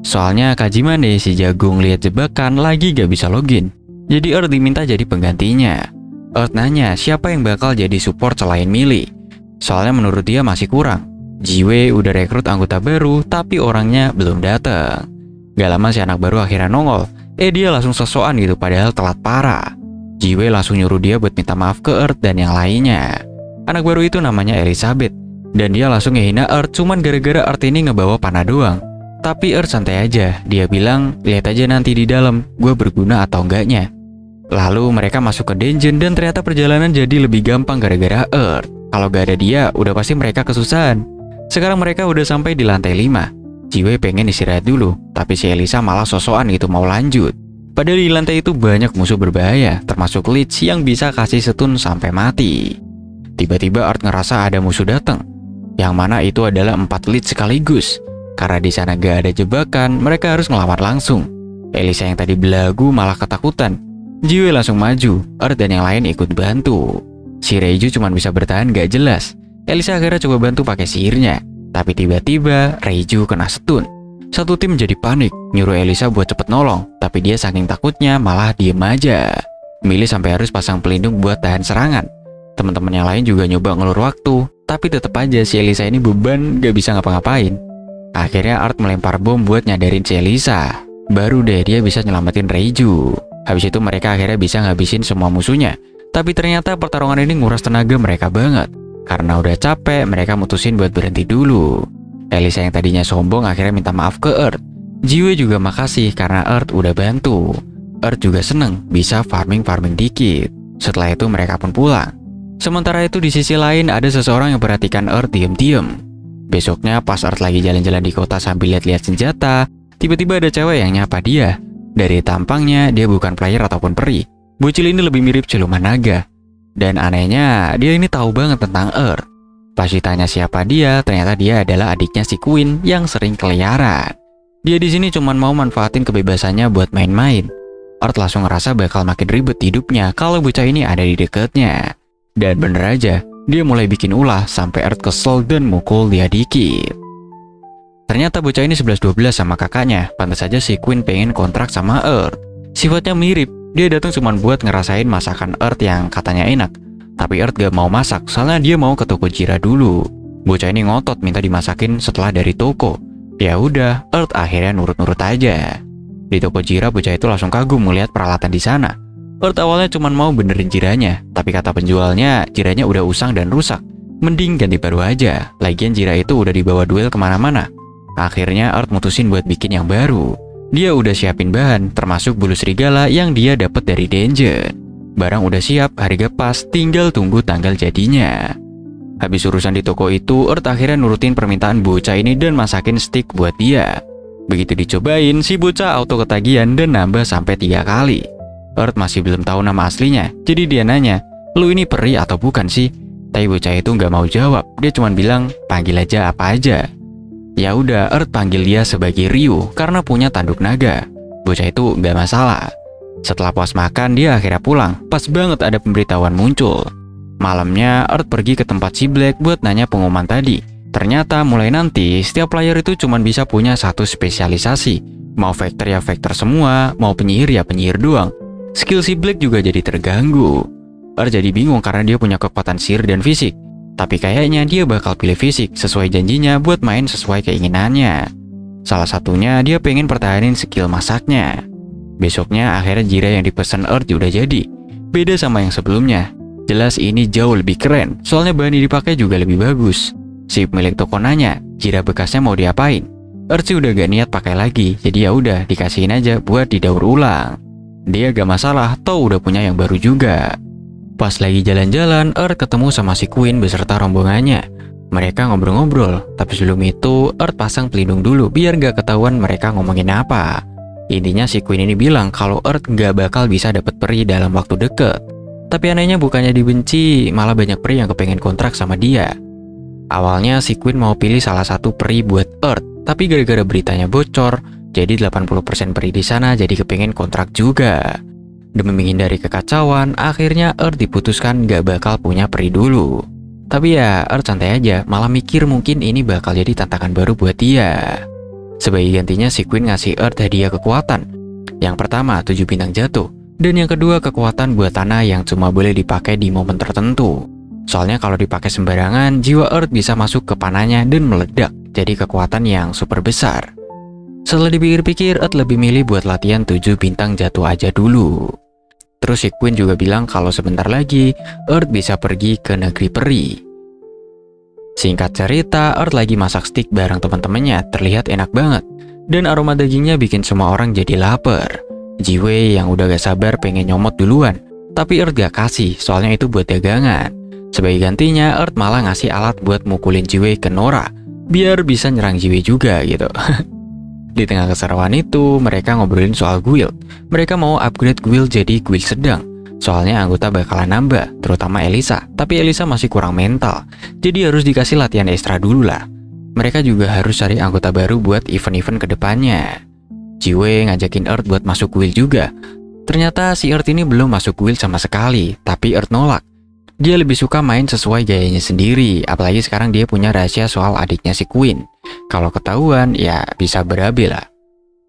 Soalnya Kajimane si jagung lihat jebakan lagi gak bisa login. Jadi Earth diminta jadi penggantinya. Earth nanya siapa yang bakal jadi support selain Millie. Soalnya menurut dia masih kurang. Jiwe udah rekrut anggota baru tapi orangnya belum datang. Gak lama si anak baru akhirnya nongol. Dia langsung sosokan gitu padahal telat parah. Jiwe langsung nyuruh dia buat minta maaf ke Earth dan yang lainnya. Anak baru itu namanya Elizabeth. Dan dia langsung ngehina Earth cuman gara-gara Earth ini ngebawa panah doang. Tapi Earth santai aja. Dia bilang, lihat aja nanti di dalam, gue berguna atau enggaknya. Lalu mereka masuk ke dungeon dan ternyata perjalanan jadi lebih gampang gara-gara Earth. Kalau gak ada dia, udah pasti mereka kesusahan. Sekarang mereka udah sampai di lantai 5. Jiwe pengen istirahat dulu, tapi si Elisa malah sosokan gitu mau lanjut. Padahal di lantai itu banyak musuh berbahaya, termasuk Lich yang bisa kasih stun sampai mati. Tiba-tiba Earth ngerasa ada musuh datang, yang mana itu adalah 4 Lich sekaligus. Karena di sana gak ada jebakan, mereka harus ngelawan langsung. Elisa yang tadi belagu malah ketakutan. Jiwe langsung maju, Earth dan yang lain ikut bantu. Si Reiju cuma bisa bertahan gak jelas. Elisa akhirnya coba bantu pakai sihirnya, tapi tiba-tiba Reiju kena stun. Satu tim jadi panik, nyuruh Elisa buat cepet nolong, tapi dia saking takutnya malah diem aja. Millie sampai harus pasang pelindung buat tahan serangan. Teman-teman yang lain juga nyoba ngelur waktu, tapi tetap aja si Elisa ini beban gak bisa ngapa-ngapain. Akhirnya Earth melempar bom buat nyadarin si Elisa. Baru deh dia bisa nyelamatin Reiju. Habis itu mereka akhirnya bisa ngabisin semua musuhnya. Tapi ternyata pertarungan ini nguras tenaga mereka banget. Karena udah capek, mereka mutusin buat berhenti dulu. Elisa yang tadinya sombong akhirnya minta maaf ke Earth. Jiwe juga makasih karena Earth udah bantu. Earth juga seneng bisa farming dikit. Setelah itu mereka pun pulang. Sementara itu di sisi lain ada seseorang yang perhatikan Earth diem-diem. Besoknya pas Earth lagi jalan-jalan di kota sambil lihat-lihat senjata, tiba-tiba ada cewek yang nyapa dia. Dari tampangnya dia bukan player ataupun peri. Bocil ini lebih mirip siluman naga. Dan anehnya dia ini tahu banget tentang Earth. Pas ditanya siapa dia, ternyata dia adalah adiknya si Queen yang sering keliaran. Dia di sini cuma mau manfaatin kebebasannya buat main-main. Earth langsung ngerasa bakal makin ribet hidupnya kalau bocah ini ada di dekatnya. Dan bener aja, dia mulai bikin ulah sampai Earth kesel dan mukul dia dikit. Ternyata bocah ini 11-12 sama kakaknya, pantas saja si Queen pengen kontrak sama Earth. Sifatnya mirip, dia datang cuma buat ngerasain masakan Earth yang katanya enak. Tapi Earth gak mau masak, soalnya dia mau ke toko Jira dulu. Bocah ini ngotot minta dimasakin setelah dari toko. Ya udah, Earth akhirnya nurut-nurut aja. Di toko Jira, bocah itu langsung kagum melihat peralatan di sana. Earth awalnya cuma mau benerin jiranya, tapi kata penjualnya, jiranya udah usang dan rusak. Mending ganti baru aja, lagian jira itu udah dibawa duel kemana-mana. Akhirnya Earth mutusin buat bikin yang baru. Dia udah siapin bahan, termasuk bulu serigala yang dia dapat dari dungeon. Barang udah siap, harga pas, tinggal tunggu tanggal jadinya. Habis urusan di toko itu, Earth akhirnya nurutin permintaan bocah ini dan masakin steak buat dia. Begitu dicobain, si bocah auto ketagihan dan nambah sampai 3 kali. Earth masih belum tahu nama aslinya, jadi dia nanya, lu ini peri atau bukan sih? Tapi bocah itu nggak mau jawab, dia cuma bilang, panggil aja apa aja. Ya udah, Earth panggil dia sebagai Ryu karena punya tanduk naga. Bocah itu nggak masalah. Setelah puas makan, dia akhirnya pulang. Pas banget ada pemberitahuan muncul. Malamnya, Earth pergi ke tempat si Black buat nanya pengumuman tadi. Ternyata mulai nanti, setiap player itu cuma bisa punya satu spesialisasi. Mau vector ya vector semua, mau penyihir ya penyihir doang. Skill si Black juga jadi terganggu. Earth jadi bingung karena dia punya kekuatan sihir dan fisik. Tapi kayaknya dia bakal pilih fisik sesuai janjinya buat main sesuai keinginannya. Salah satunya dia pengen pertahanin skill masaknya. Besoknya akhirnya Jiraiya yang dipesan Earth udah jadi. Beda sama yang sebelumnya. Jelas ini jauh lebih keren, soalnya bahan yang dipakai juga lebih bagus. Si pemilik toko nanya, Jiraiya bekasnya mau diapain? Earth sih udah gak niat pakai lagi, jadi ya udah dikasihin aja buat didaur ulang. Dia gak masalah, toh udah punya yang baru juga. Pas lagi jalan-jalan, Earth ketemu sama si Queen beserta rombongannya. Mereka ngobrol-ngobrol, tapi sebelum itu Earth pasang pelindung dulu biar gak ketahuan mereka ngomongin apa. Intinya si Queen ini bilang kalau Earth gak bakal bisa dapet peri dalam waktu deket. Tapi anehnya bukannya dibenci, malah banyak peri yang kepengen kontrak sama dia. Awalnya si Queen mau pilih salah satu peri buat Earth, tapi gara-gara beritanya bocor, jadi 80% peri di sana jadi kepengen kontrak juga. Demi menghindari kekacauan, akhirnya Earth diputuskan gak bakal punya peri dulu. Tapi ya Earth santai aja, malah mikir mungkin ini bakal jadi tantangan baru buat dia. Sebagai gantinya si Queen ngasih Earth hadiah kekuatan. Yang pertama 7 bintang jatuh, dan yang kedua kekuatan buat tanah yang cuma boleh dipakai di momen tertentu. Soalnya kalau dipakai sembarangan, jiwa Earth bisa masuk ke panahnya dan meledak, jadi kekuatan yang super besar. Setelah dipikir-pikir, Earth lebih milih buat latihan 7 bintang jatuh aja dulu. Terus si Queen juga bilang kalau sebentar lagi, Earth bisa pergi ke negeri peri. Singkat cerita, Earth lagi masak steak bareng teman-temannya, terlihat enak banget. Dan aroma dagingnya bikin semua orang jadi lapar. Jiwei yang udah gak sabar pengen nyomot duluan, tapi Earth gak kasih, soalnya itu buat dagangan. Sebagai gantinya, Earth malah ngasih alat buat mukulin Jiwei ke Nora, biar bisa nyerang Jiwei juga gitu. Di tengah keseruan itu, mereka ngobrolin soal guild. Mereka mau upgrade guild jadi guild sedang. Soalnya anggota bakalan nambah, terutama Elisa. Tapi Elisa masih kurang mental, jadi harus dikasih latihan ekstra dulu lah. Mereka juga harus cari anggota baru buat event-event kedepannya. Jiwei ngajakin Earth buat masuk guild juga. Ternyata si Earth ini belum masuk guild sama sekali, tapi Earth nolak. Dia lebih suka main sesuai gayanya sendiri, apalagi sekarang dia punya rahasia soal adiknya si Queen. Kalau ketahuan, ya bisa berabe lah.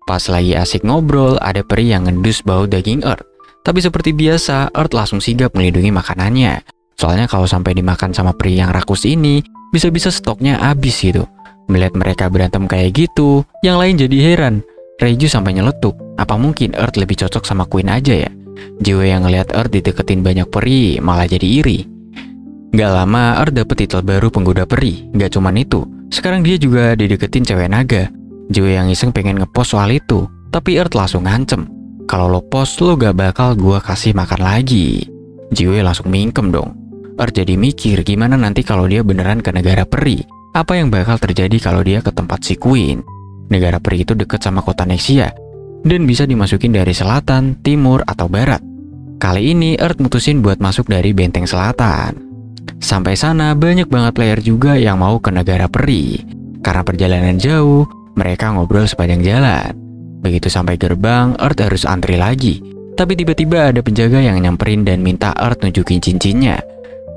Pas lagi asik ngobrol, ada peri yang ngendus bau daging Earth. Tapi seperti biasa, Earth langsung sigap melindungi makanannya. Soalnya kalau sampai dimakan sama peri yang rakus ini, bisa-bisa stoknya habis gitu. Melihat mereka berantem kayak gitu, yang lain jadi heran. Reiju sampai nyeletuk, apa mungkin Earth lebih cocok sama Queen aja ya? Jiwa yang ngeliat Earth dideketin banyak peri malah jadi iri. Gak lama Earth dapet titel baru penggoda peri. Gak cuman itu, sekarang dia juga dideketin cewek naga. Jiwa yang iseng pengen ngepost soal itu, tapi Earth langsung ngancem, kalau lo post lo gak bakal gua kasih makan lagi. Jiwa langsung mingkem dong. Earth jadi mikir gimana nanti kalau dia beneran ke negara peri. Apa yang bakal terjadi kalau dia ke tempat si Queen? Negara peri itu deket sama kota Nexia dan bisa dimasukin dari selatan, timur, atau barat. Kali ini Earth mutusin buat masuk dari benteng selatan. Sampai sana banyak banget player juga yang mau ke negara peri. Karena perjalanan jauh, mereka ngobrol sepanjang jalan. Begitu sampai gerbang, Earth harus antri lagi. Tapi tiba-tiba ada penjaga yang nyamperin dan minta Earth nunjukin cincinnya.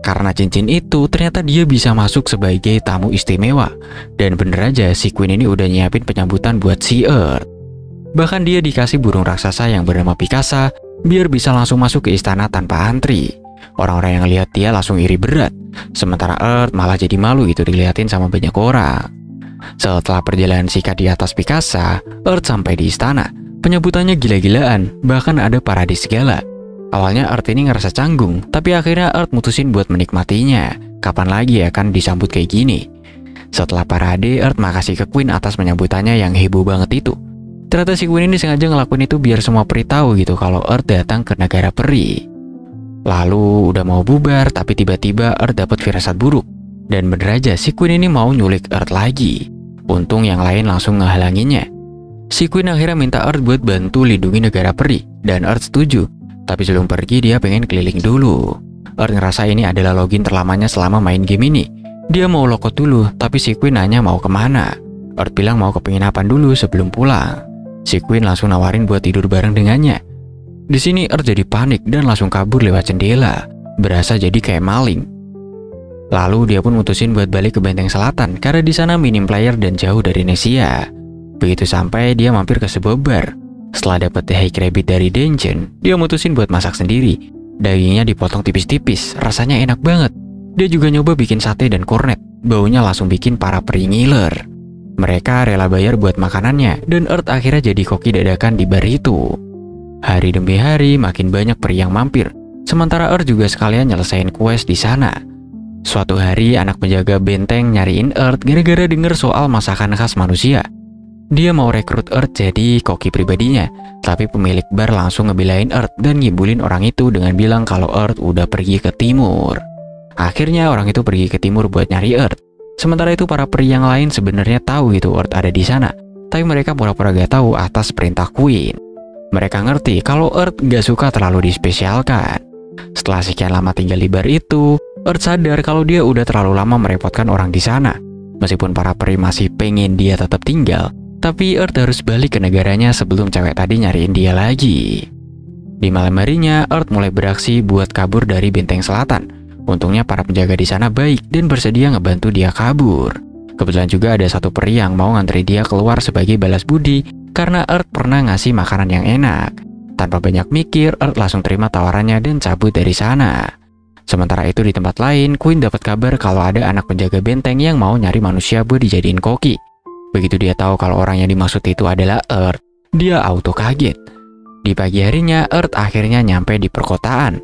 Karena cincin itu ternyata dia bisa masuk sebagai tamu istimewa. Dan bener aja si Queen ini udah nyiapin penyambutan buat si Earth. Bahkan dia dikasih burung raksasa yang bernama Pikasa biar bisa langsung masuk ke istana tanpa antri. Orang-orang yang lihat dia langsung iri berat. Sementara Earth malah jadi malu gitu dilihatin sama banyak orang. Setelah perjalanan sikat di atas Pikasa, Earth sampai di istana. Penyambutannya gila-gilaan, bahkan ada parade segala. Awalnya Earth ini ngerasa canggung, tapi akhirnya Earth mutusin buat menikmatinya. Kapan lagi ya kan disambut kayak gini? Setelah parade, Earth makasih ke Queen atas penyambutannya yang heboh banget itu. Ternyata si Queen ini sengaja ngelakuin itu biar semua peri tahu gitu kalau Earth datang ke negara peri. Lalu udah mau bubar, tapi tiba-tiba Earth dapat firasat buruk. Dan bener aja si Queen ini mau nyulik Earth lagi. Untung yang lain langsung ngehalanginya. Si Queen akhirnya minta Earth buat bantu lindungi negara peri, dan Earth setuju. Tapi sebelum pergi dia pengen keliling dulu. Earth ngerasa ini adalah login terlamanya selama main game ini. Dia mau lokot dulu, tapi si Queen nanya mau kemana. Earth bilang mau ke penginapan dulu sebelum pulang. Si Queen langsung nawarin buat tidur bareng dengannya. Di sini Earth jadi panik dan langsung kabur lewat jendela. Berasa jadi kayak maling. Lalu dia pun mutusin buat balik ke benteng selatan karena di sana minim player dan jauh dari Nexia. Begitu sampai, dia mampir ke sebuah bar. Setelah dapat The High Rabbit dari Denjen, dia mutusin buat masak sendiri. Dagingnya dipotong tipis-tipis, rasanya enak banget. Dia juga nyoba bikin sate dan kornet, baunya langsung bikin para peri ngiler. Mereka rela bayar buat makanannya, dan Earth akhirnya jadi koki dadakan di bar itu. Hari demi hari, makin banyak peri yang mampir. Sementara Earth juga sekalian nyelesain quest di sana. Suatu hari, anak penjaga benteng nyariin Earth gara-gara denger soal masakan khas manusia. Dia mau rekrut Earth jadi koki pribadinya, tapi pemilik bar langsung ngebelain Earth dan ngibulin orang itu dengan bilang kalau Earth udah pergi ke timur. Akhirnya orang itu pergi ke timur buat nyari Earth. Sementara itu para peri yang lain sebenarnya tahu gitu Earth ada di sana, tapi mereka pura-pura gak tahu atas perintah Queen. Mereka ngerti kalau Earth gak suka terlalu dispesialkan. Setelah sekian lama tinggal di bar itu, Earth sadar kalau dia udah terlalu lama merepotkan orang di sana. Meskipun para peri masih pengen dia tetap tinggal, tapi Earth harus balik ke negaranya sebelum cewek tadi nyariin dia lagi. Di malam harinya, Earth mulai beraksi buat kabur dari benteng selatan. Untungnya para penjaga di sana baik dan bersedia ngebantu dia kabur. Kebetulan juga ada satu peri yang mau ngantri dia keluar sebagai balas budi karena Earth pernah ngasih makanan yang enak. Tanpa banyak mikir, Earth langsung terima tawarannya dan cabut dari sana. Sementara itu di tempat lain, Queen dapat kabar kalau ada anak penjaga benteng yang mau nyari manusia buat dijadiin koki. Begitu dia tahu kalau orang yang dimaksud itu adalah Earth, dia auto kaget. Di pagi harinya, Earth akhirnya nyampe di perkotaan.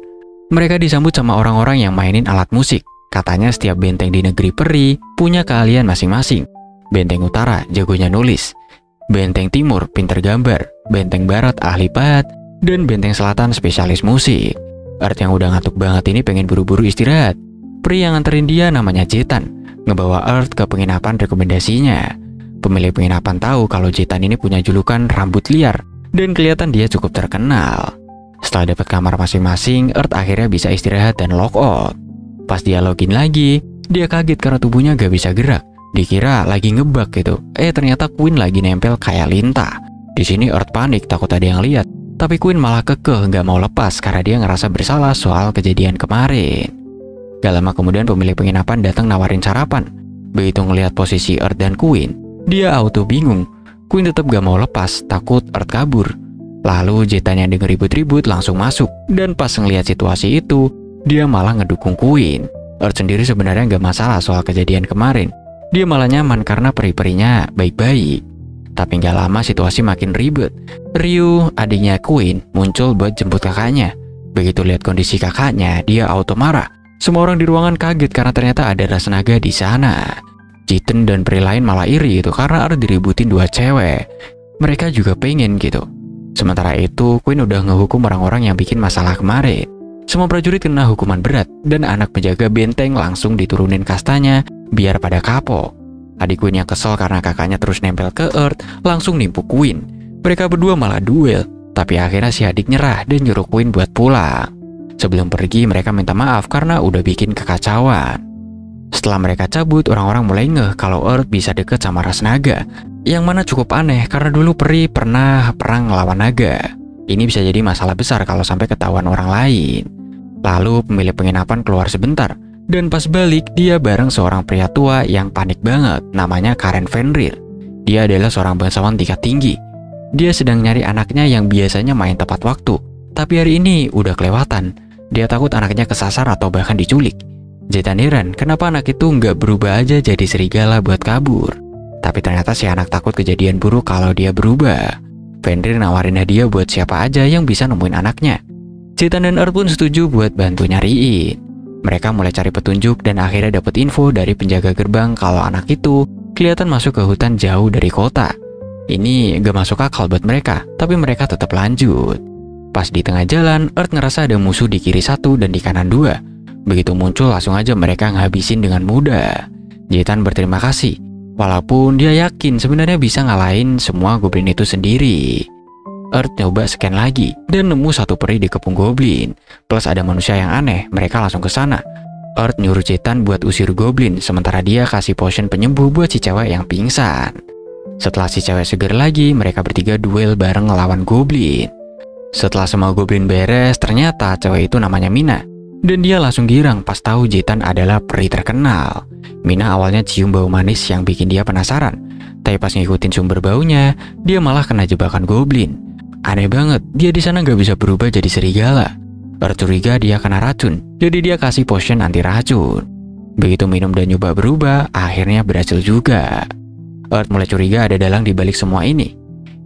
Mereka disambut sama orang-orang yang mainin alat musik. Katanya setiap benteng di negeri peri punya keahlian masing-masing. Benteng utara jagonya nulis, benteng timur pinter gambar, benteng barat ahli pahat, dan benteng selatan spesialis musik. Earth yang udah ngantuk banget ini pengen buru-buru istirahat. Peri yang nganterin dia namanya Jetan, ngebawa Earth ke penginapan rekomendasinya. Pemilik penginapan tahu kalau Jetan ini punya julukan rambut liar, dan kelihatan dia cukup terkenal. Setelah dapat kamar masing-masing, Earth akhirnya bisa istirahat dan log out. Pas dia login lagi, dia kaget karena tubuhnya gak bisa gerak. Dikira lagi ngebug gitu. Ternyata Queen lagi nempel kayak lintah. Di sini Earth panik takut ada yang lihat, tapi Queen malah kekeh gak mau lepas karena dia ngerasa bersalah soal kejadian kemarin. Gak lama kemudian pemilik penginapan datang nawarin sarapan. Begitu ngelihat posisi Earth dan Queen, dia auto bingung. Queen tetap gak mau lepas, takut Earth kabur. Lalu Jetan yang denger ribut-ribut langsung masuk, dan pas ngelihat situasi itu, dia malah ngedukung Queen. Earth sendiri sebenarnya nggak masalah soal kejadian kemarin. Dia malah nyaman karena peri-perinya baik-baik. Tapi nggak lama situasi makin ribet. Ryu, adiknya Queen, muncul buat jemput kakaknya. Begitu lihat kondisi kakaknya, dia auto marah. Semua orang di ruangan kaget karena ternyata ada ras naga di sana. Jetan dan peri lain malah iri gitu karena Earth diributin dua cewek. Mereka juga pengen gitu. Sementara itu, Queen udah ngehukum orang-orang yang bikin masalah kemarin. Semua prajurit kena hukuman berat, dan anak penjaga benteng langsung diturunin kastanya biar pada kapok. Adik Queen yang kesel karena kakaknya terus nempel ke Earth, langsung nimpuk Queen. Mereka berdua malah duel, tapi akhirnya si adik nyerah dan nyuruh Queen buat pulang. Sebelum pergi, mereka minta maaf karena udah bikin kekacauan. Setelah mereka cabut, orang-orang mulai ngeh kalau Earth bisa deket sama ras naga. Yang mana cukup aneh karena dulu peri pernah perang ngelawan naga. Ini bisa jadi masalah besar kalau sampai ketahuan orang lain. Lalu pemilik penginapan keluar sebentar, dan pas balik dia bareng seorang pria tua yang panik banget, namanya Karen Fenrir. Dia adalah seorang bangsawan tingkat tinggi. Dia sedang nyari anaknya yang biasanya main tepat waktu, tapi hari ini udah kelewatan. Dia takut anaknya kesasar atau bahkan diculik. Jetan heran kenapa anak itu nggak berubah aja jadi serigala buat kabur. Tapi ternyata si anak takut kejadian buruk kalau dia berubah. Fenrir nawarin hadiah buat siapa aja yang bisa nemuin anaknya. Jetan dan Earth pun setuju buat bantu nyariin. Mereka mulai cari petunjuk dan akhirnya dapat info dari penjaga gerbang kalau anak itu kelihatan masuk ke hutan jauh dari kota. Ini gak masuk akal buat mereka, tapi mereka tetap lanjut. Pas di tengah jalan, Earth ngerasa ada musuh di kiri satu dan di kanan dua. Begitu muncul langsung aja mereka ngabisin dengan mudah. Jetan berterima kasih. Walaupun dia yakin sebenarnya bisa ngalahin semua goblin itu sendiri. Earth nyoba scan lagi dan nemu satu peri di kepung goblin. Plus ada manusia yang aneh, mereka langsung ke sana. Earth nyuruh Jetan buat usir goblin, sementara dia kasih potion penyembuh buat si cewek yang pingsan. Setelah si cewek seger lagi, mereka bertiga duel bareng ngelawan goblin. Setelah semua goblin beres, ternyata cewek itu namanya Mina. Dan dia langsung girang pas tahu Jetan adalah peri terkenal. Mina awalnya cium bau manis yang bikin dia penasaran. Tapi pas ngikutin sumber baunya, dia malah kena jebakan goblin. Aneh banget, dia di sana nggak bisa berubah jadi serigala. Earth curiga dia kena racun, jadi dia kasih potion anti racun. Begitu minum dan nyoba berubah, akhirnya berhasil juga. Earth mulai curiga ada dalang di balik semua ini.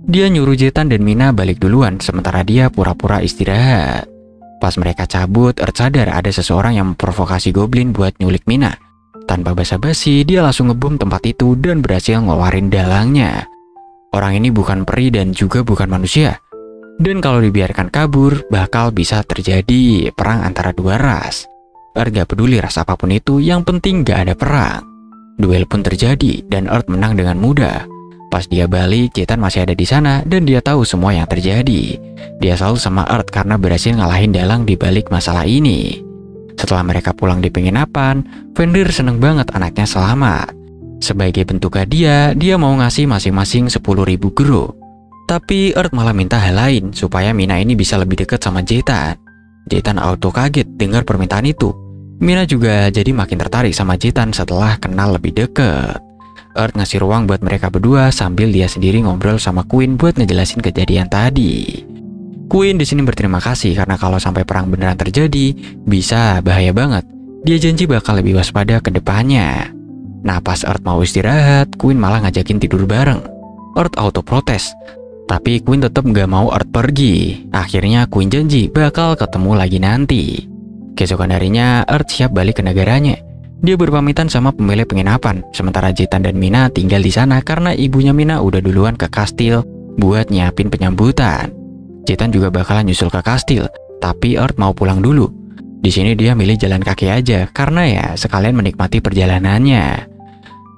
Dia nyuruh Zetan dan Mina balik duluan, sementara dia pura-pura istirahat. Pas mereka cabut, Earth sadar ada seseorang yang memprovokasi goblin buat nyulik Mina. Tanpa basa-basi, dia langsung ngebom tempat itu dan berhasil ngeluarin dalangnya. Orang ini bukan peri dan juga bukan manusia. Dan kalau dibiarkan kabur, bakal bisa terjadi perang antara dua ras. Earth gak peduli ras apapun itu, yang penting gak ada perang. Duel pun terjadi dan Earth menang dengan mudah. Pas dia balik, Zetan masih ada di sana dan dia tahu semua yang terjadi. Dia selalu sama Earth karena berhasil ngalahin dalang di balik masalah ini. Setelah mereka pulang di penginapan, Fenrir seneng banget anaknya selamat. Sebagai bentuk hadiah, dia mau ngasih masing-masing 10.000 gro. Tapi Earth malah minta hal lain supaya Mina ini bisa lebih dekat sama Zetan. Zetan auto kaget dengar permintaan itu. Mina juga jadi makin tertarik sama Zetan setelah kenal lebih dekat. Earth ngasih ruang buat mereka berdua sambil dia sendiri ngobrol sama Queen buat ngejelasin kejadian tadi. Queen di sini berterima kasih karena kalau sampai perang beneran terjadi, bisa bahaya banget. Dia janji bakal lebih waspada ke depannya. Nah, pas Earth mau istirahat, Queen malah ngajakin tidur bareng. Earth auto protes, tapi Queen tetap nggak mau Earth pergi. Akhirnya Queen janji bakal ketemu lagi nanti. Keesokan harinya, Earth siap balik ke negaranya. Dia berpamitan sama pemilik penginapan, sementara Zetan dan Mina tinggal di sana karena ibunya Mina udah duluan ke kastil buat nyiapin penyambutan. Zetan juga bakalan nyusul ke kastil, tapi Earth mau pulang dulu. Di sini dia milih jalan kaki aja karena ya sekalian menikmati perjalanannya.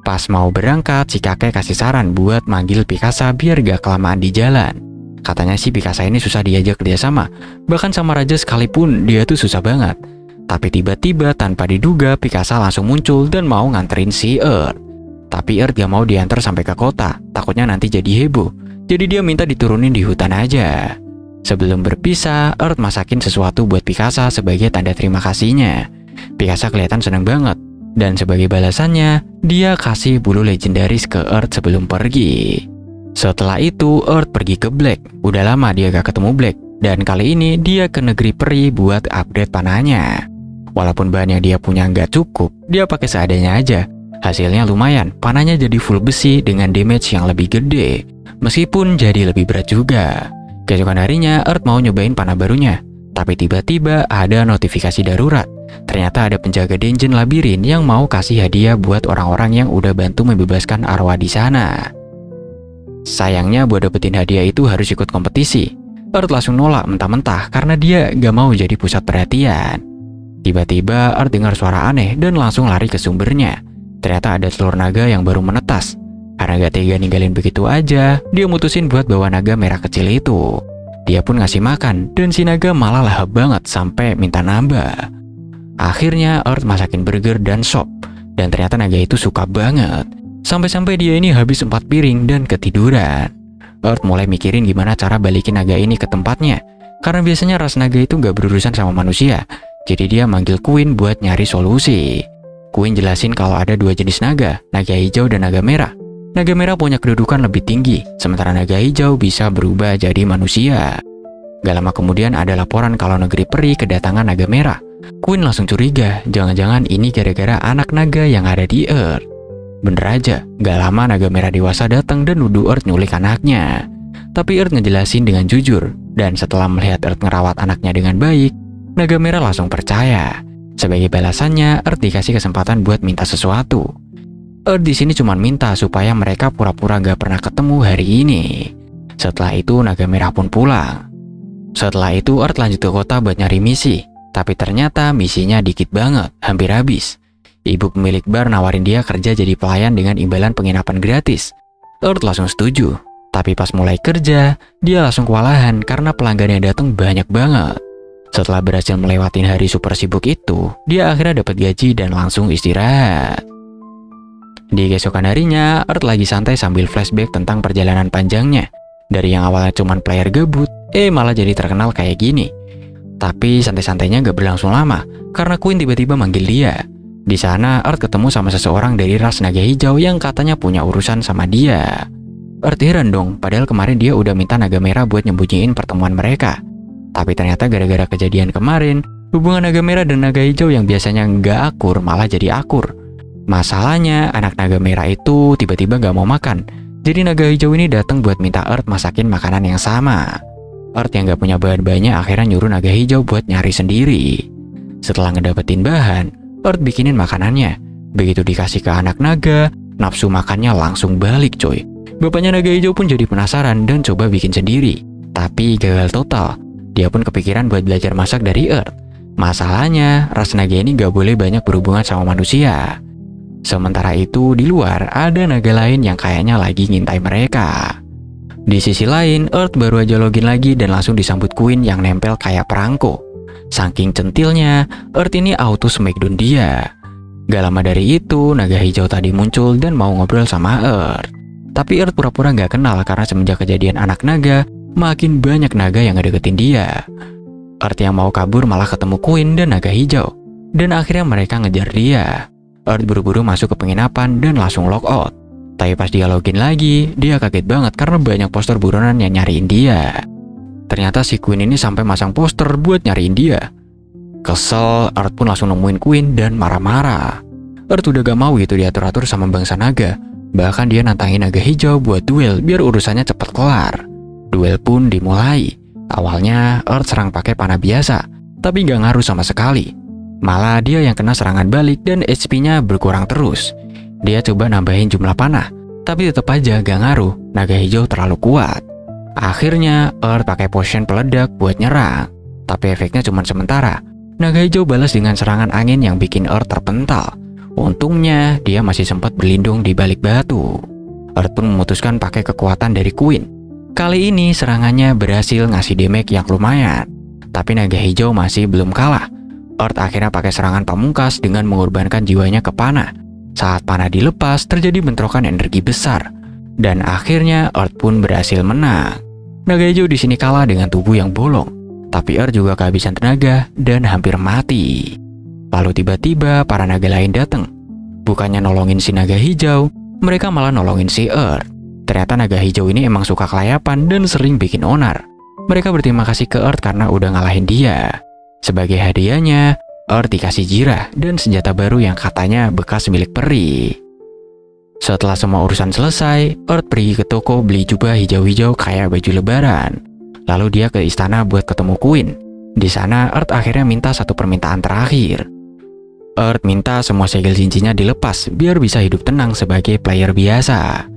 Pas mau berangkat, si kakek kasih saran buat manggil Pikasa biar gak kelamaan di jalan. Katanya si Pikasa ini susah diajak kerjasama, bahkan sama raja sekalipun dia tuh susah banget. Tapi tiba-tiba tanpa diduga Pikasa langsung muncul dan mau nganterin si Earth. Tapi Earth gak mau diantar sampai ke kota, takutnya nanti jadi heboh. Jadi dia minta diturunin di hutan aja. Sebelum berpisah, Earth masakin sesuatu buat Pikasa sebagai tanda terima kasihnya. Pikasa kelihatan seneng banget. Dan sebagai balasannya, dia kasih bulu legendaris ke Earth sebelum pergi. Setelah itu, Earth pergi ke Black. Udah lama dia gak ketemu Black. Dan kali ini dia ke negeri peri buat upgrade panahnya. Walaupun bahan yang dia punya nggak cukup, dia pakai seadanya aja. Hasilnya lumayan, panahnya jadi full besi dengan damage yang lebih gede. Meskipun jadi lebih berat juga. Keesokan harinya, Earth mau nyobain panah barunya. Tapi tiba-tiba ada notifikasi darurat. Ternyata ada penjaga dungeon labirin yang mau kasih hadiah buat orang-orang yang udah bantu membebaskan arwah di sana. Sayangnya buat dapetin hadiah itu harus ikut kompetisi. Earth langsung nolak mentah-mentah karena dia gak mau jadi pusat perhatian. Tiba-tiba Earth dengar suara aneh dan langsung lari ke sumbernya. Ternyata ada telur naga yang baru menetas. Karena gak tega ninggalin begitu aja, dia mutusin buat bawa naga merah kecil itu. Dia pun ngasih makan dan si naga malah lahap banget sampai minta nambah. Akhirnya Earth masakin burger dan sop. Dan ternyata naga itu suka banget. Sampai-sampai dia ini habis 4 piring dan ketiduran. Earth mulai mikirin gimana cara balikin naga ini ke tempatnya. Karena biasanya ras naga itu gak berurusan sama manusia. Jadi dia manggil Queen buat nyari solusi. Queen jelasin kalau ada 2 jenis naga hijau dan naga merah. Naga merah punya kedudukan lebih tinggi, sementara naga hijau bisa berubah jadi manusia. Gak lama kemudian ada laporan kalau negeri peri kedatangan naga merah. Queen langsung curiga, jangan-jangan ini gara-gara anak naga yang ada di Earth. Bener aja, gak lama naga merah dewasa datang dan nuduh Earth nyulik anaknya. Tapi Earth ngejelasin dengan jujur, dan setelah melihat Earth ngerawat anaknya dengan baik, naga merah langsung percaya. Sebagai balasannya, Earth dikasih kesempatan buat minta sesuatu. Earth di sini cuma minta supaya mereka pura-pura gak pernah ketemu hari ini. Setelah itu, naga merah pun pulang. Setelah itu, Earth lanjut ke kota buat nyari misi. Tapi ternyata misinya dikit banget, hampir habis. Ibu pemilik bar nawarin dia kerja jadi pelayan dengan imbalan penginapan gratis. Earth langsung setuju. Tapi pas mulai kerja, dia langsung kewalahan karena pelanggan yang datang banyak banget. Setelah berhasil melewatin hari super sibuk itu, dia akhirnya dapat gaji dan langsung istirahat. Di keesokan harinya, Earth lagi santai sambil flashback tentang perjalanan panjangnya. Dari yang awalnya cuman player gabut, malah jadi terkenal kayak gini. Tapi santai-santainya gak berlangsung lama, karena Queen tiba-tiba manggil dia. Di sana Earth ketemu sama seseorang dari ras naga hijau yang katanya punya urusan sama dia. Earth heran dong, padahal kemarin dia udah minta naga merah buat nyembunyiin pertemuan mereka. Tapi ternyata gara-gara kejadian kemarin, hubungan naga merah dan naga hijau yang biasanya nggak akur malah jadi akur. Masalahnya, anak naga merah itu tiba-tiba nggak mau makan. Jadi naga hijau ini datang buat minta Earth masakin makanan yang sama. Earth yang nggak punya bahan banyak akhirnya nyuruh naga hijau buat nyari sendiri. Setelah ngedapetin bahan, Earth bikinin makanannya. Begitu dikasih ke anak naga, nafsu makannya langsung balik coy. Bapaknya naga hijau pun jadi penasaran dan coba bikin sendiri. Tapi gagal total. Dia pun kepikiran buat belajar masak dari Earth. Masalahnya, ras naga ini gak boleh banyak berhubungan sama manusia. Sementara itu, di luar ada naga lain yang kayaknya lagi ngintai mereka. Di sisi lain, Earth baru aja login lagi dan langsung disambut Queen yang nempel kayak perangko. Saking centilnya, Earth ini auto smackdown dia. Gak lama dari itu, naga hijau tadi muncul dan mau ngobrol sama Earth. Tapi Earth pura-pura gak kenal karena semenjak kejadian anak naga, makin banyak naga yang ngedeketin dia. Earth yang mau kabur malah ketemu Queen dan naga hijau. Dan akhirnya mereka ngejar dia. Earth buru-buru masuk ke penginapan dan langsung lock out. Tapi pas dia login lagi, dia kaget banget karena banyak poster buronan yang nyariin dia. Ternyata si Queen ini sampai masang poster buat nyariin dia. Kesel, Earth pun langsung nemuin Queen dan marah-marah. Earth udah gak mau gitu diatur-atur sama bangsa naga. Bahkan dia nantangin naga hijau buat duel biar urusannya cepat kelar. Duel pun dimulai. Awalnya Earth serang pakai panah biasa, tapi gak ngaruh sama sekali. Malah dia yang kena serangan balik dan HP-nya berkurang terus. Dia coba nambahin jumlah panah, tapi tetap aja gak ngaruh, naga hijau terlalu kuat. Akhirnya Earth pakai potion peledak buat nyerang, tapi efeknya cuma sementara. Naga hijau balas dengan serangan angin yang bikin Earth terpental. Untungnya dia masih sempat berlindung di balik batu. Earth pun memutuskan pakai kekuatan dari Queen. Kali ini serangannya berhasil ngasih damage yang lumayan. Tapi naga hijau masih belum kalah. Earth akhirnya pakai serangan pamungkas dengan mengorbankan jiwanya ke panah. Saat panah dilepas, terjadi bentrokan energi besar. Dan akhirnya Earth pun berhasil menang. Naga hijau di sini kalah dengan tubuh yang bolong. Tapi Earth juga kehabisan tenaga dan hampir mati. Lalu tiba-tiba para naga lain datang. Bukannya nolongin si naga hijau, mereka malah nolongin si Earth. Ternyata naga hijau ini emang suka kelayapan dan sering bikin onar. Mereka berterima kasih ke Earth karena udah ngalahin dia. Sebagai hadiahnya, Earth dikasih jirah dan senjata baru yang katanya bekas milik peri. Setelah semua urusan selesai, Earth pergi ke toko beli jubah hijau-hijau kayak baju lebaran. Lalu dia ke istana buat ketemu Queen. Di sana Earth akhirnya minta satu permintaan terakhir. Earth minta semua segel cincinnya dilepas biar bisa hidup tenang sebagai player biasa.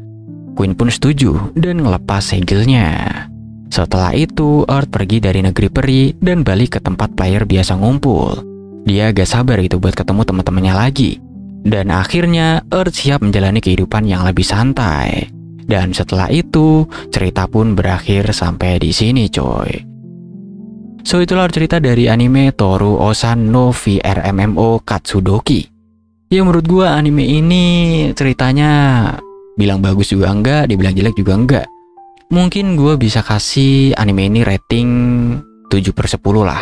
Queen pun setuju dan ngelepas segelnya. Setelah itu, Earth pergi dari negeri peri dan balik ke tempat player biasa ngumpul. Dia gak sabar gitu buat ketemu teman-temannya lagi. Dan akhirnya Earth siap menjalani kehidupan yang lebih santai. Dan setelah itu, cerita pun berakhir sampai di sini coy. So itulah cerita dari anime Toru Osan no VRMMO Katsudoki. Ya menurut gua anime ini ceritanya bilang bagus juga enggak, dibilang jelek juga enggak. Mungkin gua bisa kasih anime ini rating 7/10 lah.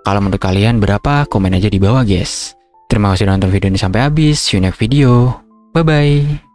Kalau menurut kalian berapa? Komen aja di bawah guys. Terima kasih udah nonton video ini sampai habis. See you next video. Bye bye.